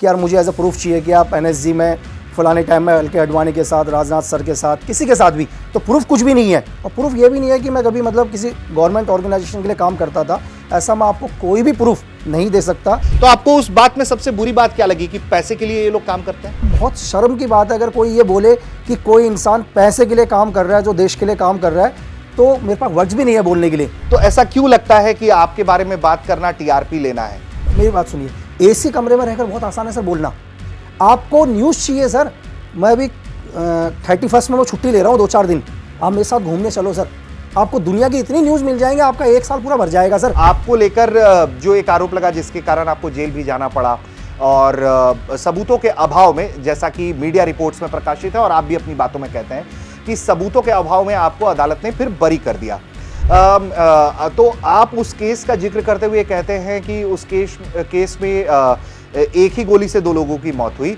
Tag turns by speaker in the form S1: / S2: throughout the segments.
S1: कि यार मुझे एज अ प्रूफ चाहिए कि आप एनएसजी में फलाने टाइम में एल.के. आडवाणी के साथ, राजनाथ सर के साथ, किसी के साथ भी, तो प्रूफ कुछ भी नहीं है। और प्रूफ ये भी नहीं है कि मैं कभी मतलब किसी गवर्नमेंट ऑर्गेनाइजेशन के लिए काम करता था, ऐसा मैं आपको कोई भी प्रूफ नहीं दे सकता।
S2: तो आपको उस बात में सबसे बुरी बात क्या लगी कि पैसे के लिए ये लोग काम करते हैं?
S1: बहुत शर्म की बात है अगर कोई ये बोले कि कोई इंसान पैसे के लिए काम कर रहा है, जो देश के लिए काम कर रहा है, तो मेरे पास वर्ड्स भी नहीं है बोलने के लिए।
S2: तो ऐसा क्यों लगता है कि आपके बारे में बात करना टीआरपी लेना है?
S1: मेरी बात सुनिए, एसी कमरे में रहकर बहुत आसान है सर बोलना। आपको न्यूज़ चाहिए सर, मैं अभी 31 में मैं छुट्टी ले रहा हूँ 2-4 दिन, आप मेरे साथ घूमने चलो सर, आपको दुनिया की इतनी न्यूज़ मिल जाएंगे, आपका 1 साल पूरा भर जाएगा सर।
S2: आपको लेकर जो एक आरोप लगा जिसके कारण आपको जेल भी जाना पड़ा और सबूतों के अभाव में, जैसा कि मीडिया रिपोर्ट्स में प्रकाशित है और आप भी अपनी बातों में कहते हैं कि सबूतों के अभाव में आपको अदालत ने फिर बरी कर दिया। तो आप उस केस का जिक्र करते हुए कहते हैं कि उस केस में एक ही गोली से 2 लोगों की मौत हुई।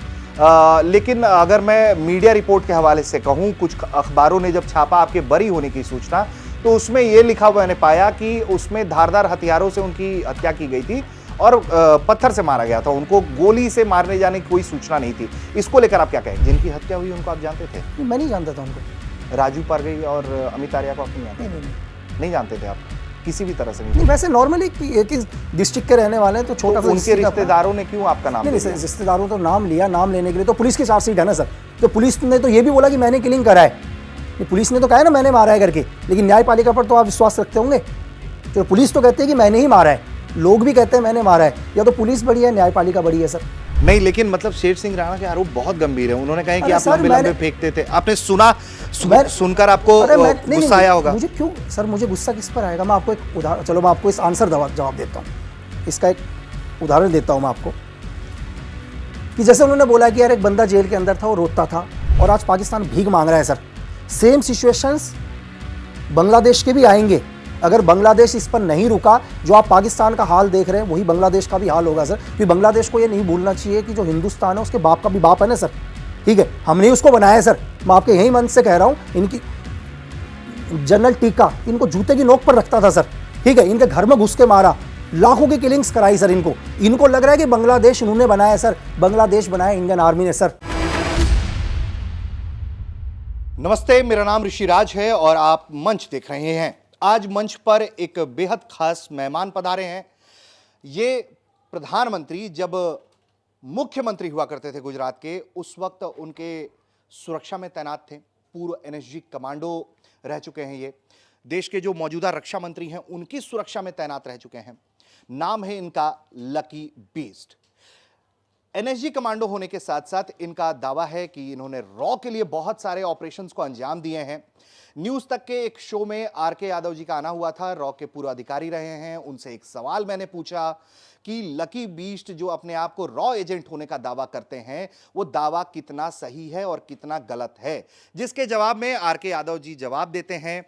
S2: लेकिन अगर मैं मीडिया रिपोर्ट के हवाले से कहूं, कुछ अखबारों ने जब छापा आपके बरी होने की सूचना, तो उसमें यह लिखा हुआ मैंने पाया कि उसमें धारदार हथियारों से उनकी हत्या की गई थी और पत्थर से मारा गया था, उनको गोली से मारने जाने की कोई सूचना नहीं थी। इसको लेकर आप क्या कहें? जिनकी हत्या हुई उनको आप जानते थे?
S1: मैं नहीं जानता था उनको।
S2: राजू परगई और अमित आर्या को आप नहीं जानते? नहीं जानते थे आप किसी भी तरह से?
S1: नहीं, वैसे नॉर्मली एक ही डिस्ट्रिक्ट के रहने वाले हैं, तो छोटा सा
S2: उनके रिश्तेदारों ने क्यों आपका नाम
S1: नहीं लिया? रिश्तेदारों तो नाम लिया, नाम लेने के लिए तो पुलिस की चार्जशीट है ना सर। तो पुलिस ने तो ये भी बोला कि मैंने किलिंग करा है, पुलिस ने तो कहा है ना मैंने मारा है करके, लेकिन न्यायपालिका पर तो आप विश्वास रखते होंगे। तो पुलिस तो कहते हैं कि मैंने ही मारा है, लोग भी कहते हैं मैंने मारा है। या तो पुलिस बड़ी है, न्यायपालिका बड़ी है सर।
S2: नहीं, लेकिन मतलब शेर सिंह राणा के आरोप बहुत गंभीर है। उन्होंने कहा कि आप लंबे फेंकते थे, आपने सुनकर आपको गुस्सा आया होगा।
S1: मुझे क्यों सर, मुझे गुस्सा किस पर आएगा? मैं आपको एक उदाहरण, चलो मैं आपको इस आंसर जवाब देता हूँ, इसका एक उदाहरण देता हूँ मैं आपको कि जैसे उन्होंने बोला कि यार एक बंदा जेल के अंदर था, वो रोता था और आज पाकिस्तान भीख मांग रहा है सर। सेम सिचुएशंस बांग्लादेश के भी आएंगे। अगर बांग्लादेश इस पर नहीं रुका, जो आप पाकिस्तान का हाल देख रहे हैं वही बांग्लादेश का भी हाल होगा सर। क्योंकि बांग्लादेश को ये नहीं भूलना चाहिए कि जो हिंदुस्तान है उसके बाप का भी बाप है ना सर, ठीक है? हमने उसको बनाया है सर। मैं आपके यही मन से कह रहा हूँ, इनकी जनरल टीका इनको जूते की नोक पर रखता था सर, ठीक है? इनके घर में घुस के मारा, लाखों की किलिंग्स कराई सर। इनको लग रहा है कि बांग्लादेश इन्होंने बनाया सर, बांग्लादेश बनाया इंडियन आर्मी ने सर।
S2: नमस्ते, मेरा नाम ऋषिराज है और आप मंच देख रहे हैं। आज मंच पर एक बेहद खास मेहमान पधारे हैं। ये प्रधानमंत्री जब मुख्यमंत्री हुआ करते थे गुजरात के, उस वक्त उनके सुरक्षा में तैनात थे। पूर्व एनएसजी कमांडो रह चुके हैं। ये देश के जो मौजूदा रक्षा मंत्री हैं उनकी सुरक्षा में तैनात रह चुके हैं। नाम है इनका लकी बीस्ट। एनएसजी कमांडो होने के साथ साथ इनका दावा है कि इन्होंने रॉ के लिए बहुत सारे ऑपरेशंस को अंजाम दिए हैं। न्यूज तक के एक शो में आर.के. यादव जी का आना हुआ था, रॉ के पूर्व अधिकारी रहे हैं। उनसे एक सवाल मैंने पूछा कि लकी बीस्ट जो अपने आप को रॉ एजेंट होने का दावा करते हैं, वो दावा कितना सही है और कितना गलत है। जिसके जवाब में आर.के. यादव जी जवाब देते हैं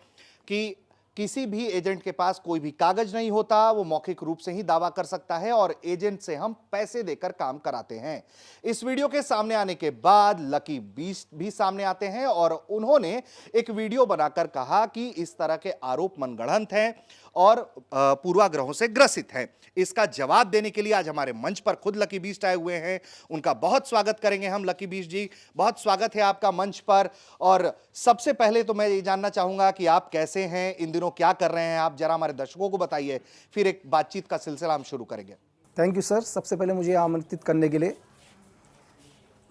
S2: कि किसी भी एजेंट के पास कोई भी कागज नहीं होता, वो मौखिक रूप से ही दावा कर सकता है और एजेंट से हम पैसे देकर काम कराते हैं। इस वीडियो के सामने आने के बाद लकी बीस्ट भी सामने आते हैं और उन्होंने एक वीडियो बनाकर कहा कि इस तरह के आरोप मनगढ़ंत हैं और पूर्वाग्रहों से ग्रसित हैं। इसका जवाब देने के लिए आज हमारे मंच पर खुद लकी बीस्ट आए हुए हैं। उनका बहुत स्वागत करेंगे हम। लकी बीस्ट जी, बहुत स्वागत है आपका मंच पर। और सबसे पहले तो मैं ये जानना चाहूंगा कि आप कैसे हैं, इन दिनों क्या कर रहे हैं आप, जरा हमारे दर्शकों को बताइए, फिर एक बातचीत का सिलसिला हम शुरू करेंगे।
S1: थैंक यू सर, सबसे पहले मुझे आमंत्रित करने के लिए।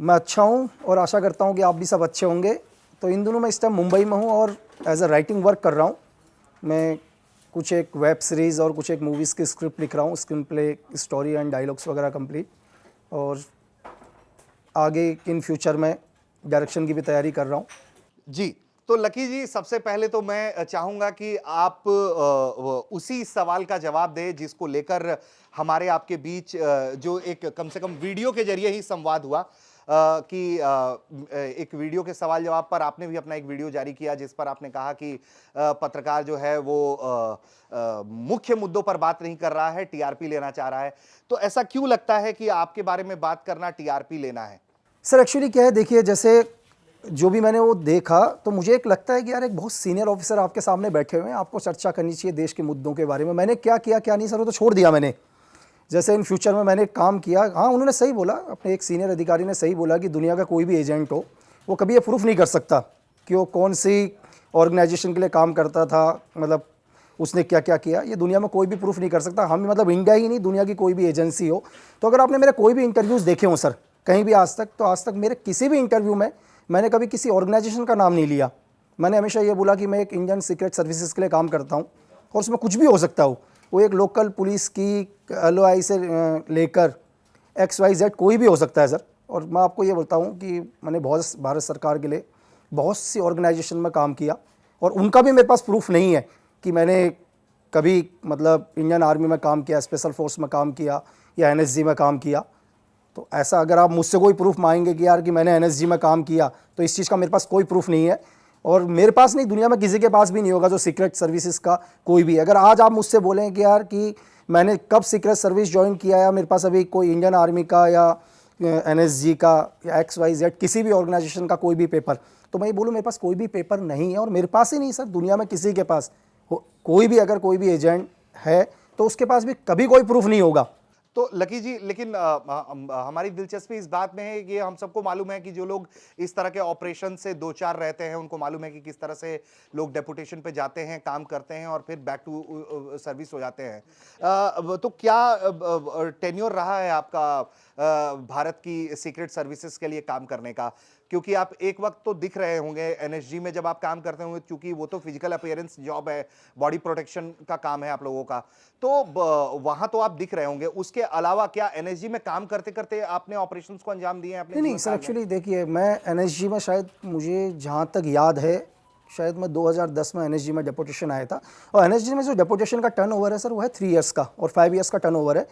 S1: मैं अच्छा हूँ और आशा करता हूँ कि आप भी सब अच्छे होंगे। तो इन दिनों मैं इस टाइम मुंबई में हूँ और एज अ राइटिंग वर्क कर रहा हूँ। मैं कुछ एक वेब सीरीज़ और कुछ एक मूवीज़ की स्क्रिप्ट लिख रहा हूँ, screen play, story and dialogues वगैरह कंप्लीट, और आगे इन फ्यूचर में डायरेक्शन की भी तैयारी कर रहा हूँ
S2: जी। तो लकी जी, सबसे पहले तो मैं चाहूँगा कि आप उसी सवाल का जवाब दें जिसको लेकर हमारे आपके बीच जो एक कम से कम वीडियो के जरिए ही संवाद हुआ कि एक वीडियो के सवाल जवाब पर आपने भी अपना एक वीडियो जारी किया जिस पर आपने कहा कि पत्रकार जो है वो मुख्य मुद्दों पर बात नहीं कर रहा है, टीआरपी लेना चाह रहा है। तो ऐसा क्यों लगता है कि आपके बारे में बात करना टीआरपी लेना है?
S1: सर एक्चुअली क्या है, देखिए जैसे जो भी मैंने वो देखा तो मुझे एक लगता है कि यार एक बहुत सीनियर ऑफिसर आपके सामने बैठे हुए हैं, आपको चर्चा करनी चाहिए देश के मुद्दों के बारे में। मैंने क्या किया क्या नहीं सर वो तो छोड़ दिया मैंने। जैसे इन फ्यूचर में मैंने एक काम किया, हाँ उन्होंने सही बोला, अपने एक सीनियर अधिकारी ने सही बोला कि दुनिया का कोई भी एजेंट हो वो कभी ये प्रूफ नहीं कर सकता कि वो कौन सी ऑर्गेनाइजेशन के लिए काम करता था, मतलब उसने क्या क्या किया, ये दुनिया में कोई भी प्रूफ नहीं कर सकता। हम मतलब इंडिया ही नहीं, दुनिया की कोई भी एजेंसी हो। तो अगर आपने मेरे कोई भी इंटरव्यूज़ देखे हों सर कहीं भी आज तक, तो आज तक मेरे किसी भी इंटरव्यू में मैंने कभी किसी ऑर्गेनाइजेशन का नाम नहीं लिया। मैंने हमेशा ये बोला कि मैं एक इंडियन सीक्रेट सर्विसेज के लिए काम करता हूँ और उसमें कुछ भी हो सकता हो, वो एक लोकल पुलिस की LOI से लेकर XYZ कोई भी हो सकता है सर। और मैं आपको ये बताऊँ कि मैंने बहुत भारत सरकार के लिए बहुत सी ऑर्गेनाइजेशन में काम किया और उनका भी मेरे पास प्रूफ नहीं है कि मैंने कभी मतलब इंडियन आर्मी में काम किया, स्पेशल फोर्स में काम किया या NSG में काम किया। तो ऐसा अगर आप मुझसे कोई प्रूफ मांगेंगे कि यार कि मैंने NSG में काम किया, तो इस चीज़ का मेरे पास कोई प्रूफ नहीं है और मेरे पास नहीं, दुनिया में किसी के पास भी नहीं होगा जो सीक्रेट सर्विसेज का कोई भी। अगर आज आप मुझसे बोलें कि यार कि मैंने कब सीक्रेट सर्विस ज्वाइन किया या मेरे पास अभी कोई इंडियन आर्मी का या NSG का या XYZ किसी भी ऑर्गेनाइजेशन का कोई भी पेपर, तो मैं ये बोलूँ मेरे पास कोई भी पेपर नहीं है और मेरे पास ही नहीं सर, दुनिया में किसी के पास कोई भी अगर कोई भी एजेंट है तो उसके पास भी कभी कोई प्रूफ नहीं होगा।
S2: तो लकी जी, लेकिन हमारी दिलचस्पी इस बात में है कि हम सबको मालूम है कि जो लोग इस तरह के ऑपरेशन से दो चार रहते हैं उनको मालूम है कि किस तरह से लोग डेपुटेशन पे जाते हैं, काम करते हैं और फिर बैक टू सर्विस हो जाते हैं। तो क्या टेन्योर रहा है आपका भारत की सीक्रेट सर्विसेज के लिए काम करने का? क्योंकि आप एक वक्त तो दिख रहे होंगे NSG में जब आप काम करते होंगे, क्योंकि वो तो फिजिकल अपीयरेंस जॉब है, बॉडी प्रोटेक्शन का काम है आप लोगों का, तो वहां तो आप दिख रहे होंगे। उसके अलावा क्या NSG में काम करते करते आपने ऑपरेशंस को अंजाम दिए हैं अपने?
S1: नहीं सर, एक्चुअली देखिए मैं NSG में शायद मुझे जहाँ तक याद है शायद मैं 2010 में NSG में डेपुटेशन आया था और NSG में जो डेपुटेशन का टर्नओवर है सर वो है 3 इयर्स का और 5 इयर्स का टर्नओवर है।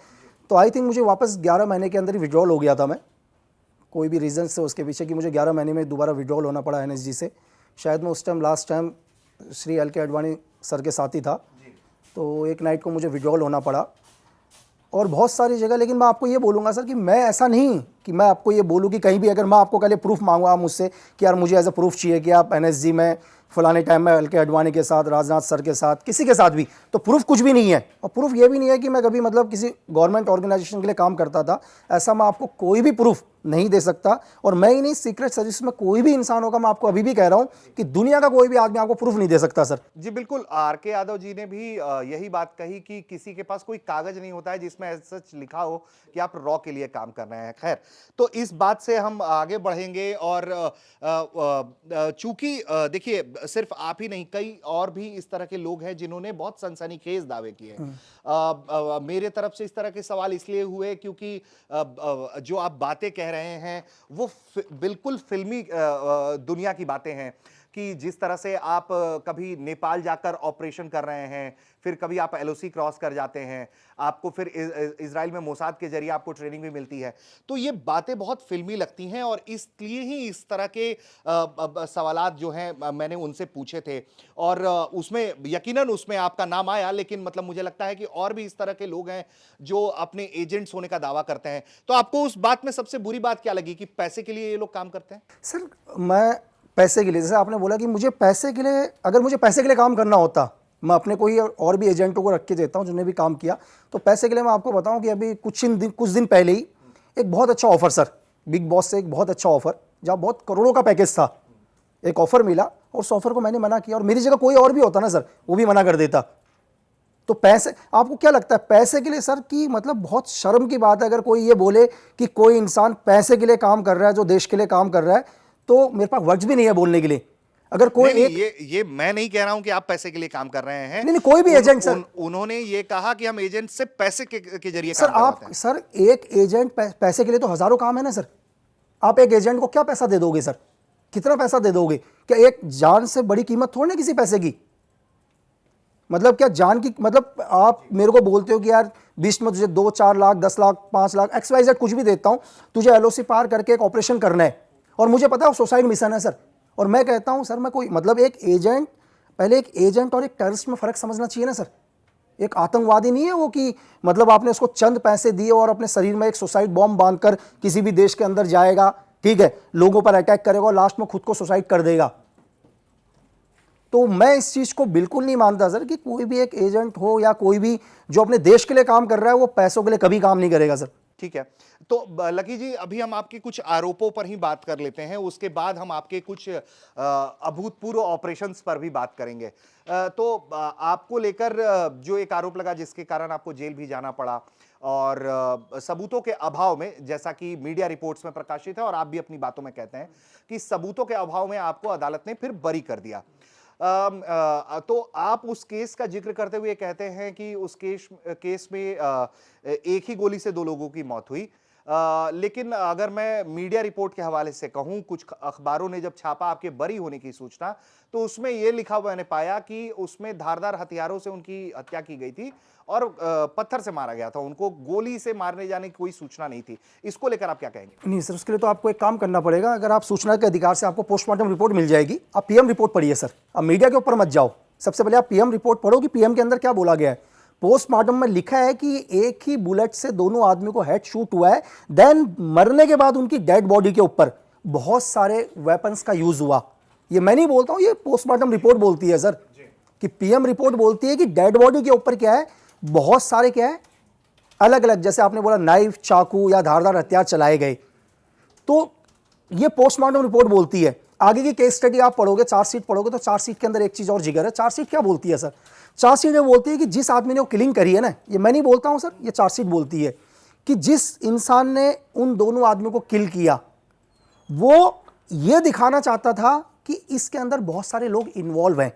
S1: तो आई थिंक मुझे वापस 11 महीने के अंदर ही विड्रॉल हो गया था मैं, कोई भी रीज़न से उसके पीछे कि मुझे 11 महीने में दोबारा विड्रॉल होना पड़ा NSG से। शायद मैं उस time last time Shri LK Advani sir के साथ ही था, तो एक नाइट को मुझे विड्रॉल होना पड़ा और बहुत सारी जगह। लेकिन मैं आपको ये बोलूँगा सर कि मैं ऐसा नहीं कि मैं आपको ये बोलूँ कि कहीं भी अगर मैं आपको कल प्रूफ मांगूंगा मुझसे कि यार मुझे एज अ प्रूफ चाहिए कि आप NSG में फलाने टाइम में LK अडवाणी के साथ, राजनाथ सर के साथ, किसी के साथ भी, तो प्रूफ कुछ भी नहीं है। और प्रूफ ये भी नहीं है कि मैं कभी मतलब किसी गवर्नमेंट ऑर्गेनाइजेशन के लिए काम करता था, ऐसा मैं आपको कोई भी प्रूफ नहीं दे सकता। और मैं ही नहीं, सीक्रेट सर्विस में कोई भी इंसान होगा, मैं आपको अभी भी कह रहा हूं कि दुनिया का कोई भी आदमी आपको प्रूफ नहीं दे सकता सर।
S2: जी बिल्कुल, RK यादव जी ने भी यही बात कही कि किसी के पास कोई कागज नहीं होता है जिसमें सच लिखा हो कि आप रॉ के लिए काम कर रहे हैं। खैर, तो इस बात से हम आगे बढ़ेंगे और चूंकि देखिए सिर्फ आप ही नहीं, कई और भी इस तरह के लोग हैं जिन्होंने बहुत सनसनीखेज दावे किए। मेरे तरफ से इस तरह के सवाल इसलिए हुए क्योंकि जो आप बातें कह रहे हैं वो बिल्कुल फिल्मी दुनिया की बातें हैं कि जिस तरह से आप कभी नेपाल जाकर ऑपरेशन कर रहे हैं, फिर कभी आप LOC क्रॉस कर जाते हैं, आपको फिर इजराइल में मोसाद के जरिए आपको ट्रेनिंग भी मिलती है, तो ये बातें बहुत फिल्मी लगती हैं और इसलिए ही इस तरह के सवालात जो हैं मैंने उनसे पूछे थे और उसमें यकीनन उसमें आपका नाम आया। लेकिन मतलब मुझे लगता है कि और भी इस तरह के लोग हैं जो अपने एजेंट्स होने का दावा करते हैं। तो आपको उस बात में सबसे बुरी बात क्या लगी कि पैसे के लिए ये लोग काम करते हैं?
S1: सर मैं पैसे के लिए, जैसे आपने बोला कि मुझे पैसे के लिए, अगर मुझे पैसे के लिए काम करना होता, मैं अपने कोई और भी एजेंटों को रख के देता हूं जिन्होंने भी काम किया। तो पैसे के लिए मैं आपको बताऊं कि अभी कुछ दिन पहले ही एक बहुत अच्छा ऑफर सर, बिग बॉस से एक बहुत अच्छा ऑफर, जहाँ बहुत करोड़ों का पैकेज था, एक ऑफर मिला और उस ऑफर को मैंने मना किया। और मेरी जगह कोई और भी होता ना सर, वो भी मना कर देता। तो पैसे, आपको क्या लगता है पैसे के लिए सर कि मतलब बहुत शर्म की बात है अगर कोई ये बोले कि कोई इंसान पैसे के लिए काम कर रहा है, जो देश के लिए काम कर रहा है, तो मेरे पास वर्ड्स भी नहीं है बोलने के लिए। अगर कोई
S2: नहीं, ये मैं नहीं कह रहा हूं कि आप पैसे के लिए काम कर रहे हैं।
S1: नहीं, कोई भी एजेंट सर,
S2: उन्होंने ये कहा कि हम एजेंट से पैसे के जरिए
S1: सर,
S2: काम करवाते हैं।
S1: सर एक एजेंट पैसे के लिए तो हजारों काम है ना सर। आप एक एजेंट को क्या पैसा दे दोगे सर? कितना पैसा दे दोगे? क्या एक जान से बड़ी कीमत थोड़ी ना किसी पैसे की? मतलब क्या जान की, मतलब आप मेरे को बोलते हो कि यार 20 में तुझे 2, 4 लाख, 10 लाख, 5 लाख, XYZ कुछ भी देता हूं, तुझे LOC पार करके एक ऑपरेशन करना है और मुझे पता है सुसाइड मिशन है सर। और मैं कहता हूं सर, मैं कोई मतलब एक एजेंट, पहले एक एजेंट और एक टेररिस्ट में फर्क समझना चाहिए ना सर। एक आतंकवादी नहीं है वो कि मतलब आपने उसको चंद पैसे दिए और अपने शरीर में एक सुसाइड बॉम्ब बांधकर किसी भी देश के अंदर जाएगा, ठीक है, लोगों पर अटैक करेगा और लास्ट में खुद को सुसाइड कर देगा। तो मैं इस चीज़ को बिल्कुल नहीं मानता सर कि कोई भी एक एजेंट हो या कोई भी जो अपने देश के लिए काम कर रहा है वो पैसों के लिए कभी काम नहीं करेगा सर।
S2: ठीक है, तो लकी जी अभी हम आपके कुछ आरोपों पर ही बात कर लेते हैं, उसके बाद हम आपके कुछ अभूतपूर्व ऑपरेशंस पर भी बात करेंगे। तो आपको लेकर जो एक आरोप लगा जिसके कारण आपको जेल भी जाना पड़ा और सबूतों के अभाव में, जैसा कि मीडिया रिपोर्ट्स में प्रकाशित है और आप भी अपनी बातों में कहते हैं कि सबूतों के अभाव में आपको अदालत ने फिर बरी कर दिया। तो आप उस केस का जिक्र करते हुए कहते हैं कि उस केस में एक ही गोली से 2 लोगों की मौत हुई। लेकिन अगर मैं मीडिया रिपोर्ट के हवाले से कहूं, कुछ अखबारों ने जब छापा आपके बरी होने की सूचना, तो उसमें यह लिखा हुआ मैंने पाया कि उसमें धारदार हथियारों से उनकी हत्या की गई थी और पत्थर से मारा गया था, उनको गोली से मारने जाने की कोई सूचना नहीं थी। इसको लेकर आप क्या कहेंगे?
S1: नहीं सर, उसके लिए तो आपको एक काम करना पड़ेगा। अगर आप सूचना के अधिकार से आपको पोस्टमार्टम रिपोर्ट मिल जाएगी, आप पीएम रिपोर्ट पढ़िए सर। अब मीडिया के ऊपर मत जाओ, सबसे पहले आप पीएम रिपोर्ट पढ़ो कि पीएम के अंदर क्या बोला गया है। पोस्टमार्टम में लिखा है कि एक ही बुलेट से दोनों आदमी को हेड शूट हुआ है, देन मरने के बाद उनकी डेड बॉडी के ऊपर बहुत सारे वेपन्स का यूज हुआ। ये मैं नहीं बोलता हूं, ये पोस्टमार्टम रिपोर्ट बोलती है सर, कि पीएम रिपोर्ट बोलती है कि डेड बॉडी के ऊपर क्या है, बहुत सारे क्या है अलग अलग, जैसे आपने बोला नाइफ, चाकू या धारदार हथियार चलाए गए। तो ये पोस्टमार्टम रिपोर्ट बोलती है। आगे की केस स्टडी आप पढ़ोगे, चार्जशीट पढ़ोगे, तो चार्जशीट के अंदर एक चीज और जिगर है। चार्जशीट क्या बोलती है सर? चार्जशीट ये बोलती है कि जिस आदमी ने वो किलिंग करी है ना, ये मैं नहीं बोलता हूं सर, ये चार्जशीट बोलती है कि जिस इंसान ने उन दोनों आदमियों को किल किया, वो ये दिखाना चाहता था कि इसके अंदर बहुत सारे लोग इन्वॉल्व हैं।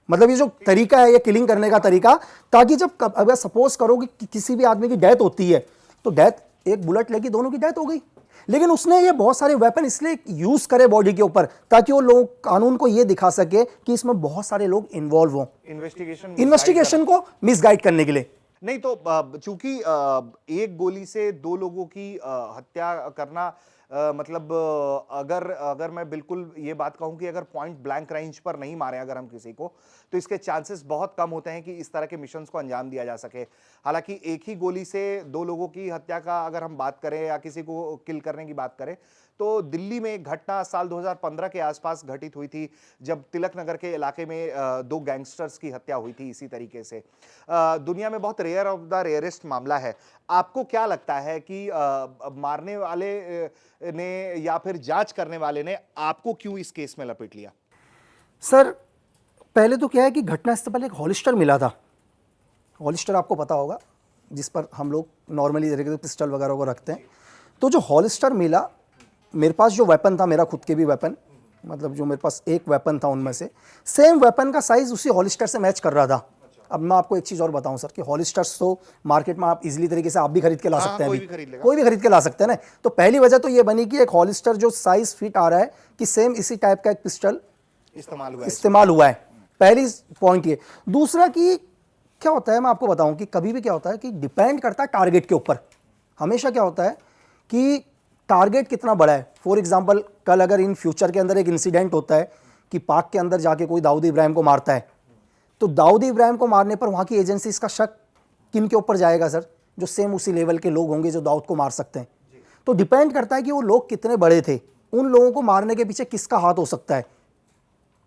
S1: मतलब ये जो तरीका है, ये किलिंग करने का तरीका, ताकि जब अगर सपोज करो कि किसी भी आदमी की डेथ होती है, तो डेथ, एक बुलेट लगी, दोनों की डेथ हो गई, लेकिन उसने ये बहुत सारे वेपन इसलिए यूज करे बॉडी के ऊपर ताकि वो लोग कानून को ये दिखा सके कि इसमें बहुत सारे लोग इन्वॉल्व हों, इन्वेस्टिगेशन को मिसगाइड करने के लिए।
S2: नहीं तो चूंकि एक गोली से 2 लोगों की हत्या करना, मतलब अगर मैं बिल्कुल ये बात कहूं कि अगर पॉइंट ब्लैंक रेंज पर नहीं मारे अगर हम किसी को, तो इसके चांसेस बहुत कम होते हैं कि इस तरह के मिशंस को अंजाम दिया जा सके। हालांकि एक ही गोली से 2 लोगों की हत्या का अगर हम बात करें या किसी को किल करने की बात करें, तो दिल्ली में एक घटना साल 2015 के आसपास घटित हुई थी, जब तिलक नगर के इलाके में 2 गैंगस्टर्स की हत्या हुई थी इसी तरीके से। दुनिया में बहुत रेयर ऑफ द रेयरेस्ट मामला है। आपको क्या लगता है कि मारने वाले ने या फिर जांच करने वाले ने आपको क्यों इस केस में लपेट लिया?
S1: सर पहले तो क्या है कि घटना से पहले एक हॉलिस्टर मिला था। हॉलिस्टर आपको पता होगा, जिस पर हम लोग नॉर्मली तरीके से पिस्टल वगैरह को रखते हैं। तो जो हॉलिस्टर मिला, मेरे पास जो वेपन था, मेरा खुद के भी वेपन, मतलब जो मेरे पास एक वेपन था उनमें से, सेम वेपन का साइज उसी हॉलिस्टर से मैच कर रहा था। अब मैं आपको एक चीज़ और बताऊं सर कि हॉलिस्टर्स तो मार्केट में आप इजीली तरीके से आप भी खरीद के ला सकते हैं, कोई भी खरीद के ला सकते हैं ना। तो पहली वजह तो ये बनी कि एक हॉलिस्टर जो साइज फिट आ रहा है कि सेम इसी टाइप का एक पिस्टल इस्तेमाल हुआ है। पहली पॉइंट ये। दूसरा कि क्या होता है, मैं आपको बताऊं कि कभी भी क्या होता है कि डिपेंड करता है टारगेट के ऊपर। हमेशा क्या होता है कि टारगेट कितना बड़ा है। फॉर एग्जांपल, कल अगर इन फ्यूचर के अंदर एक इंसिडेंट होता है कि पाक के अंदर जाके कोई दाऊद इब्राहिम को मारता है, तो दाऊद इब्राहिम को मारने पर वहाँ की एजेंसी इसका शक किन के ऊपर जाएगा सर? जो सेम उसी लेवल के लोग होंगे जो दाऊद को मार सकते हैं। तो डिपेंड करता है कि वो लोग कितने बड़े थे, उन लोगों को मारने के पीछे किसका हाथ हो सकता है।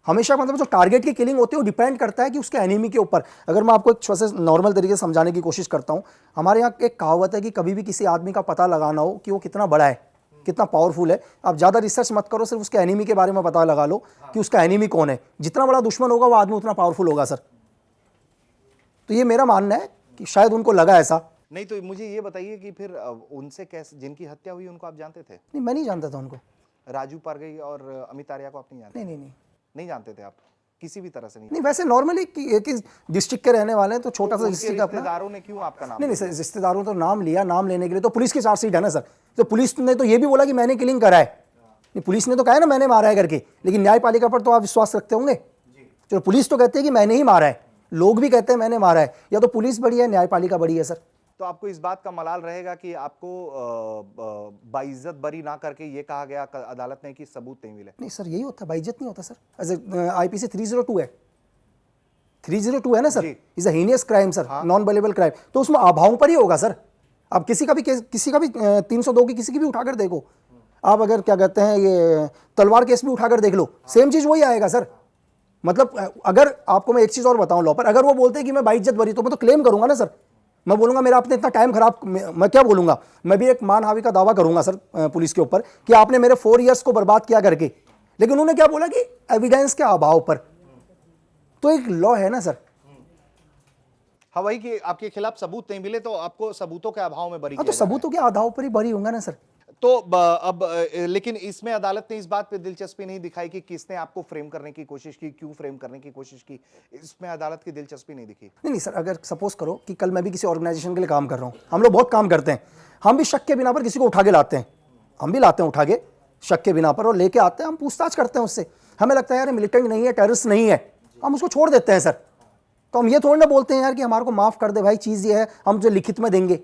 S1: हमेशा मतलब जो टारगेट की किलिंग होती है वो डिपेंड करता है कि उसके एनिमी के ऊपर। अगर मैं आपको एक छोटे से नॉर्मल तरीके से समझाने की कोशिश करता हूँ, हमारे यहाँ एक कहावत है कि कभी भी किसी आदमी का पता लगाना हो कि वो कितना बड़ा है, कितना पावरफुल है, आप ज़्यादा रिसर्च मत करो, सिर्फ उसके एनिमी के बारे में पता लगा लो कि उसका एनिमी कौन है। जितना बड़ा दुश्मन होगा वो आदमी उतना पावरफुल होगा सर। तो ये मेरा मानना है कि शायद उनको लगा ऐसा।
S2: नहीं तो मुझे ये बताइए कि फिर उनसे कैसे, जिनकी हत्या हुई उनको आप जानते थे?
S1: नहीं, मैं नहीं जानता था उनको।
S2: राजू पारगई और अमित आर्या को आप नहीं जानते? नहीं जानते थे आप किसी भी तरह से? नहीं,
S1: वैसे नॉर्मली एक ही डिस्ट्रिक्ट के रहने वाले हैं, तो छोटा सा डिस्ट्रिक्ट का अपना।
S2: रिश्तेदारों ने क्यों आपका नाम?
S1: नहीं सर, रिश्तेदारों तो नाम लिया, नाम लेने के लिए तो पुलिस की चार्जशीट है ना सर। तो पुलिस ने तो ये भी बोला कि मैंने किलिंग करा है, नहीं पुलिस ने तो कहा है ना मैंने मारा है करके, लेकिन न्यायपालिका पर तो आप विश्वास रखते होंगे। चलो पुलिस तो कहते हैं कि मैंने ही मारा है, लोग भी कहते हैं मैंने मारा है, या तो पुलिस बड़ी है, न्यायपालिका बड़ी है सर।
S2: तो आपको इस बात का मलाल रहेगा कि आपको बाइज्जत बरी ना करके ये कहा गया अदालत ने कि सबूत नहीं मिले?
S1: नहीं सर, यही होता है, बाइज्जत नहीं होता सर। आईपीसी 302 है, 302 है ना sir, is a heinous crime sir, non bailable crime. तो उसमें अभावों पर ही होगा सर। अब किसी का भी 302 की किसी की भी उठाकर देखो आप, अगर क्या कहते हैं ये तलवार केस भी उठाकर देख लो, सेम चीज वही आएगा सर। मतलब अगर आपको मैं एक चीज़ और बताऊं लॉ पर, अगर वो बोलते हैं कि मैं बाइज्जत बरी, तो मैं तो क्लेम करूंगा ना सर। मैं बोलूंगा मेरा आपने इतना टाइम खराब, मैं क्या बोलूंगा, मैं भी एक मानहानि का दावा करूंगा सर पुलिस के ऊपर कि आपने मेरे 4 इयर्स को बर्बाद किया करके। लेकिन उन्होंने क्या बोला कि एविडेंस के अभाव पर, तो एक लॉ है ना सर।
S2: हाँ, वही कि आपके खिलाफ सबूत नहीं मिले तो आपको सबूतों के अभाव में बरी
S1: हाँ,
S2: किया
S1: तो
S2: जा रहा है।
S1: सबूतों के आधार पर ही बरी होगा ना सर।
S2: तो अब लेकिन इसमें अदालत ने इस बात पे दिलचस्पी नहीं दिखाई कि किसने आपको फ्रेम करने की कोशिश की, क्यों फ्रेम करने की कोशिश की, इसमें अदालत की दिलचस्पी नहीं दिखी।
S1: नहीं सर, अगर सपोज करो कि कल मैं भी किसी ऑर्गेनाइजेशन के लिए काम कर रहा हूँ, हम लोग बहुत काम करते हैं, हम भी शक के बिना पर किसी को उठा के लाते हैं, हम भी लाते हैं उठा के शक के बिना पर, और लेके आते हैं, हम पूछताछ करते हैं उससे। हमें लगता है यार मिलिटेंट नहीं है, टेररिस्ट नहीं है, हम उसको छोड़ देते हैं सर। तो हम ये थोड़ी ना बोलते हैं यार कि हमारे को माफ़ कर दे भाई, चीज़ ये है, हम जो लिखित में देंगे।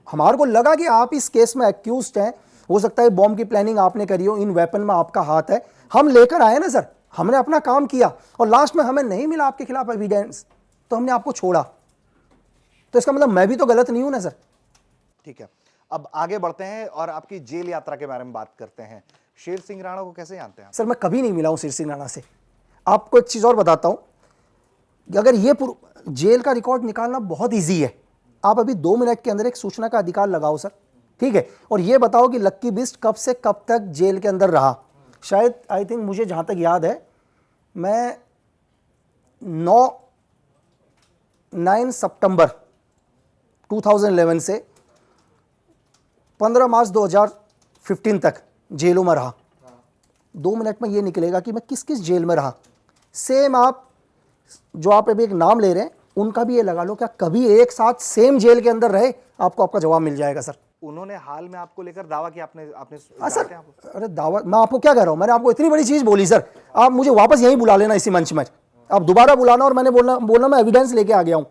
S1: हमारे को लगा कि आप इस केस में एक्यूज्ड हैं, हो सकता है बॉम्ब की प्लानिंग आपने करी हो, इन वेपन में आपका हाथ है, हम लेकर आए ना सर, हमने अपना काम किया और लास्ट में हमें नहीं मिला आपके खिलाफ एविडेंस, तो हमने आपको छोड़ा। तो इसका मतलब मैं भी तो गलत नहीं हूं ना सर।
S2: ठीक है, अब आगे बढ़ते हैं और आपकी जेल यात्रा के बारे में बात करते हैं। शेर सिंह राणा को कैसे जानते हैं आप?
S1: सर मैं कभी नहीं मिला हूं शेर सिंह राणा से। आपको एक चीज़ और बताता हूं कि अगर ये जेल का रिकॉर्ड निकालना बहुत ईजी है। आप अभी 2 मिनट के अंदर एक सूचना का अधिकार लगाओ सर, ठीक है, और ये बताओ कि लक्की बिस्ट कब से कब तक जेल के अंदर रहा। शायद आई थिंक मुझे जहाँ तक याद है, मैं 9 सितंबर 2011 से 15 मार्च 2015 तक जेलों में रहा। 2 मिनट में ये निकलेगा कि मैं किस किस जेल में रहा। सेम आप जो आप अभी एक नाम ले रहे हैं उनका भी ये लगा लो, क्या कभी एक साथ सेम जेल के अंदर रहे, आपको आपका जवाब मिल जाएगा सर।
S2: उन्होंने हाल में आपको लेकर दावा किया, आपने
S1: सर, अरे दावा, मैं आपको क्या कह रहा हूं, मैंने आपको इतनी बड़ी चीज बोली सर, आप मुझे वापस यहीं बुला लेना इसी मंच में, आप दोबारा बुलाना और मैंने बोलना मैं एविडेंस लेके आ गया हूं।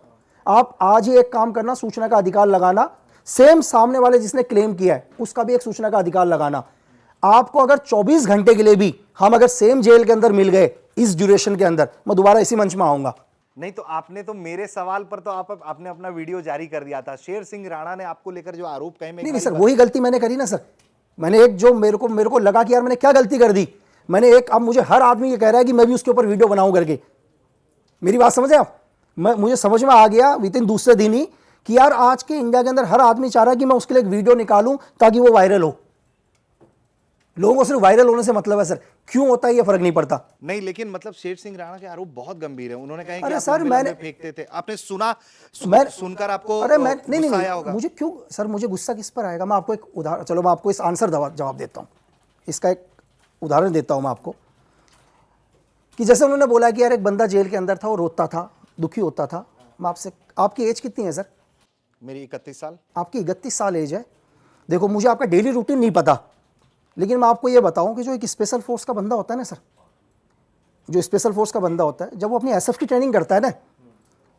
S1: आप आज ही एक काम करना, सूचना का अधिकार लगाना, सेम सामने वाले जिसने क्लेम किया है उसका भी एक सूचना का अधिकार लगाना। आपको अगर 24 घंटे के लिए भी हम अगर सेम जेल के अंदर मिल गए इस ड्यूरेशन के अंदर, मैं दोबारा इसी मंच में आऊंगा।
S2: नहीं तो आपने तो मेरे सवाल पर तो आपने अपना वीडियो जारी कर दिया था। शेर सिंह राणा ने आपको लेकर जो आरोप कहे,
S1: नहीं सर, वही गलती मैंने करी ना सर। मैंने एक जो मेरे को लगा कि यार मैंने क्या गलती कर दी, मैंने एक, अब मुझे हर आदमी ये कह रहा है कि मैं भी उसके ऊपर वीडियो बनाऊं करके। मेरी बात समझे आप? मुझे समझ में आ गया विद इन दूसरे दिन ही कि यार आज के इंडिया के अंदर हर आदमी चाह रहा है कि मैं उसके लिए एक वीडियो निकालूं ताकि वो वायरल हो। लोगों को सिर्फ वायरल होने से मतलब है सर, क्यों होता है ये फर्क नहीं पड़ता।
S2: नहीं, लेकिन मतलब शेर सिंह राणा के आरोप बहुत गंभीर है। उन्होंने कहा कि
S1: अरे
S2: आप
S1: सर,
S2: लंबे-लंबे
S1: मैंने
S2: फेंकते थे, आपने सुनकर आपको
S1: अरे मैं
S2: गुस्सा आया होगा।
S1: मुझे क्यों सर, मुझे गुस्सा किस पर आएगा? मैं आपको एक उदाहरण, चलो मैं आपको इस आंसर जवाब देता हूं, इसका एक उदाहरण देता हूं मैं आपको कि जैसे उन्होंने बोला कि यार एक बंदा जेल के अंदर था, वो रोता था, दुखी होता था। मैं आपसे, आपकी एज कितनी है सर?
S2: मेरी 31 साल।
S1: आपकी 31 साल एज है। देखो मुझे आपका डेली रूटीन नहीं पता, लेकिन मैं आपको ये बताऊं कि जो एक स्पेशल फोर्स का बंदा होता है ना सर, जो स्पेशल फोर्स का बंदा होता है, जब वो अपनी एसएफ की ट्रेनिंग करता है ना,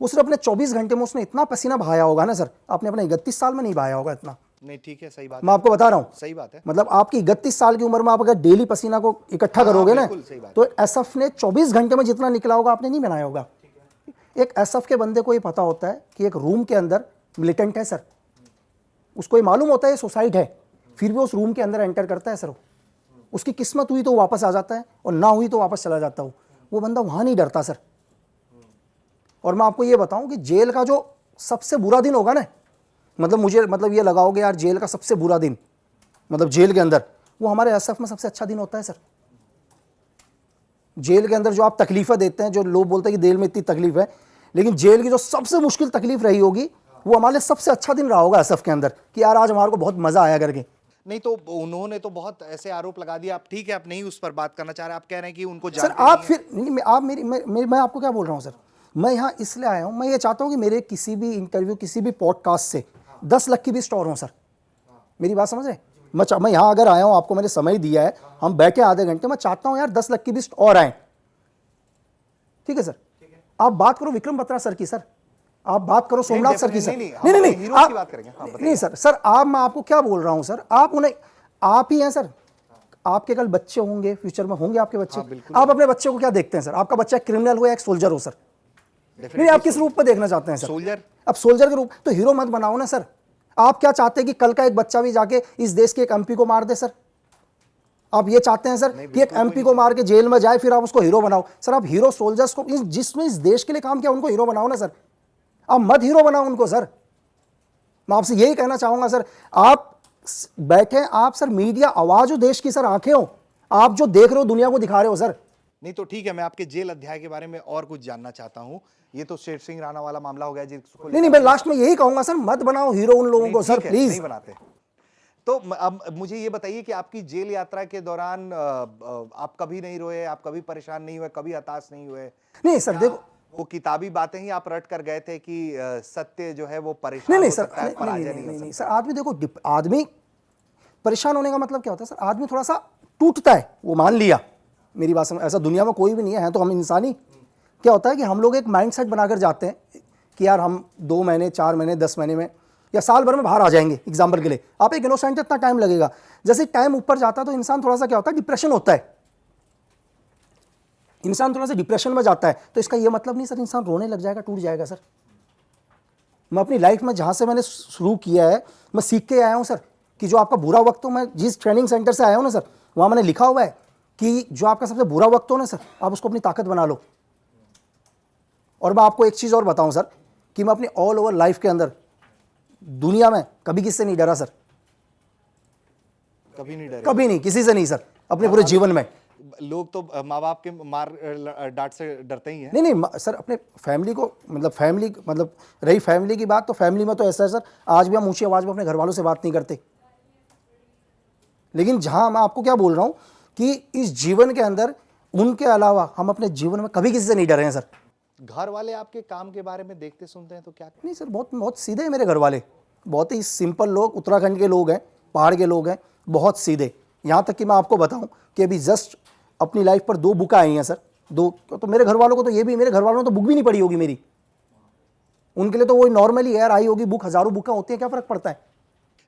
S1: वो सिर्फ अपने 24 घंटे में उसने इतना पसीना बहाया होगा ना सर, आपने अपने 31 साल में नहीं बहाया होगा इतना।
S2: नहीं, ठीक है, सही बात
S1: मैं आपको बता रहा हूँ,
S2: सही बात है।
S1: मतलब आपकी 31 साल की उम्र में आप अगर डेली पसीना को इकट्ठा करोगे ना, तो एसएफ ने 24 घंटे में जितना निकला होगा आपने नहीं बनाया होगा। एक एसएफ के बंदे को ये पता होता है कि एक रूम के अंदर मिलिटेंट है सर, उसको ये मालूम होता है ये सुसाइड है, फिर भी उस रूम के अंदर एंटर करता है सर। उसकी किस्मत हुई तो वापस आ जाता है और ना हुई तो वापस चला जाता हूँ। वो बंदा वहाँ नहीं डरता सर। और मैं आपको ये बताऊं कि जेल का जो सबसे बुरा दिन होगा ना, मतलब ये लगाओगे यार जेल का सबसे बुरा दिन, मतलब जेल के अंदर, वो हमारे एसएफ में सबसे अच्छा दिन होता है सर। जेल के अंदर जो आप तकलीफें देते हैं, जो लोग बोलते हैं कि जेल में इतनी तकलीफ है, लेकिन जेल की जो सबसे मुश्किल तकलीफ रही होगी वो हमारे सबसे अच्छा दिन रहा होगा एसएफ के अंदर, कि यार आज हमारे को बहुत मजा आया करके।
S2: नहीं तो उन्होंने तो बहुत ऐसे आरोप लगा दिया। आप ठीक है, आप नहीं उस पर बात करना चाह रहे, आप कह रहे हैं कि उनको
S1: सर आप फिर नहीं, आप मैं आपको क्या बोल रहा हूँ सर, मैं यहाँ इसलिए आया हूँ, मैं ये चाहता हूँ कि मेरे किसी भी इंटरव्यू, किसी भी पॉडकास्ट से 10 लक्की बिस्ट और हों सर। मेरी बात समझ रहे? मैं यहाँ अगर आया हूँ, आपको मैंने समय दिया है, हम बैठे आधे घंटे, मैं चाहता हूँ यार 10 लक्की बिस्ट और आए। ठीक है सर? आप बात करो विक्रम बत्रा सर की, सर आप बात करो सोमनाथ सर की सर। नहीं सर, आप, मैं आपको क्या बोल रहा हूं सर, आप ही हैं सर, आपके कल बच्चे होंगे, फ्यूचर में होंगे आपके बच्चे। आप अपने बच्चे को क्या देखते हैं सर? आपका बच्चा क्रिमिनल हो या एक सोल्जर हो सर? नहीं, आप किस रूप में देखना चाहते हैं सर?
S2: सोल्जर।
S1: अब सोल्जर के रूप, तो हीरो मत बनाओ ना सर। आप क्या चाहते हैं कि कल का एक बच्चा भी जाके इस देश के एक एमपी को मार दे सर? आप ये चाहते हैं सर कि एक एमपी को मार के जेल में जाए फिर आप उसको हीरो बनाओ? सर आप हीरो सोल्जर्स को, जिसने इस देश के लिए काम किया उनको हीरो बनाओ ना सर, आप मत हीरो बनाओ उनको सर। मैं आपसे यही कहना चाहूंगा सर, आप बैठे, आप सर मीडिया आवाज हो देश की सर, आंखें हो, आप जो देख रहे हो दुनिया को दिखा रहे हो सर।
S2: नहीं तो ठीक है, मैं आपके जेल अध्याय के बारे में और कुछ जानना चाहता हूं। ये तो शेर सिंह राणा वाला मामला हो गया जिसको
S1: नहीं, मैं लास्ट में यही कहूंगा सर, मत बनाओ हीरो उन लोगों को सर, प्लीज।
S2: नहीं बनाते। तो अब मुझे ये बताइए कि आपकी जेल यात्रा के दौरान आप कभी नहीं रोए, आप कभी परेशान नहीं हुए, कभी हताश नहीं हुए?
S1: नहीं सर देखो,
S2: वो किताबी बातें ही आप रट कर गए थे कि सत्य जो है वो परेशान
S1: नहीं
S2: हो
S1: सर,
S2: सकता है, पराजय नहीं हो
S1: नहीं
S2: सकता।
S1: सर, आदमी देखो, आदमी परेशान होने का मतलब क्या होता है सर, आदमी थोड़ा सा टूटता है, वो मान लिया मेरी बात समझ, ऐसा दुनिया में कोई भी नहीं है तो हम इंसानी। क्या होता है कि हम लोग एक माइंडसेट बनाकर जाते हैं कि यार हम 2 महीने 4 महीने 10 महीने में या साल भर में बाहर आ जाएंगे। एग्जाम्पल के लिए आप एक इनोसेंट, इतना टाइम लगेगा। जैसे टाइम ऊपर जाता है तो इंसान थोड़ा सा क्या होता है, डिप्रेशन होता है, इंसान थोड़ा सा डिप्रेशन में जाता है। तो इसका ये मतलब नहीं सर इंसान रोने लग जाएगा, टूट जाएगा सर। मैं अपनी लाइफ में जहाँ से मैंने शुरू किया है, मैं सीख के आया हूँ सर कि जो आपका बुरा वक्त हो, मैं जिस ट्रेनिंग सेंटर से आया हूँ ना सर, वहाँ मैंने लिखा हुआ है कि जो आपका सबसे बुरा वक्त हो ना सर, आप उसको अपनी ताकत बना लो। और मैं आपको एक चीज़ और बताऊँ सर कि मैं अपनी ऑल ओवर लाइफ के अंदर दुनिया में कभी किससे नहीं डरा सर,
S2: कभी नहीं डरे?
S1: कभी नहीं, किसी से नहीं सर, अपने पूरे जीवन में।
S2: लोग तो माँ बाप के मार डांट से डरते ही हैं।
S1: नहीं सर, अपने फैमिली को, मतलब रही फैमिली की बात, तो फैमिली में तो ऐसा है सर, आज भी हम ऊंची आवाज़ में अपने घर वालों से बात नहीं करते। लेकिन जहां मैं आपको क्या बोल रहा हूं कि इस जीवन के अंदर उनके अलावा हम अपने जीवन में कभी किसी से नहीं डरे हैं सर।
S2: घर वाले आपके काम के बारे में देखते सुनते हैं तो क्या?
S1: नहीं सर, बहुत बहुत सीधे हैं मेरे घर वाले, बहुत ही सिंपल लोग, उत्तराखंड के लोग हैं, पहाड़ के लोग हैं, बहुत सीधे। यहाँ तक कि मैं आपको बताऊं कि अभी जस्ट अपनी लाइफ पर 2 बुक आई हैं सर, 2। तो मेरे घर वालों को तो ये भी, मेरे घर वालों ने तो बुक भी नहीं पढ़ी होगी मेरी, उनके लिए तो वो नॉर्मली यार आई होगी बुक, हज़ारों बुकें होती हैं, क्या फ़र्क पड़ता है।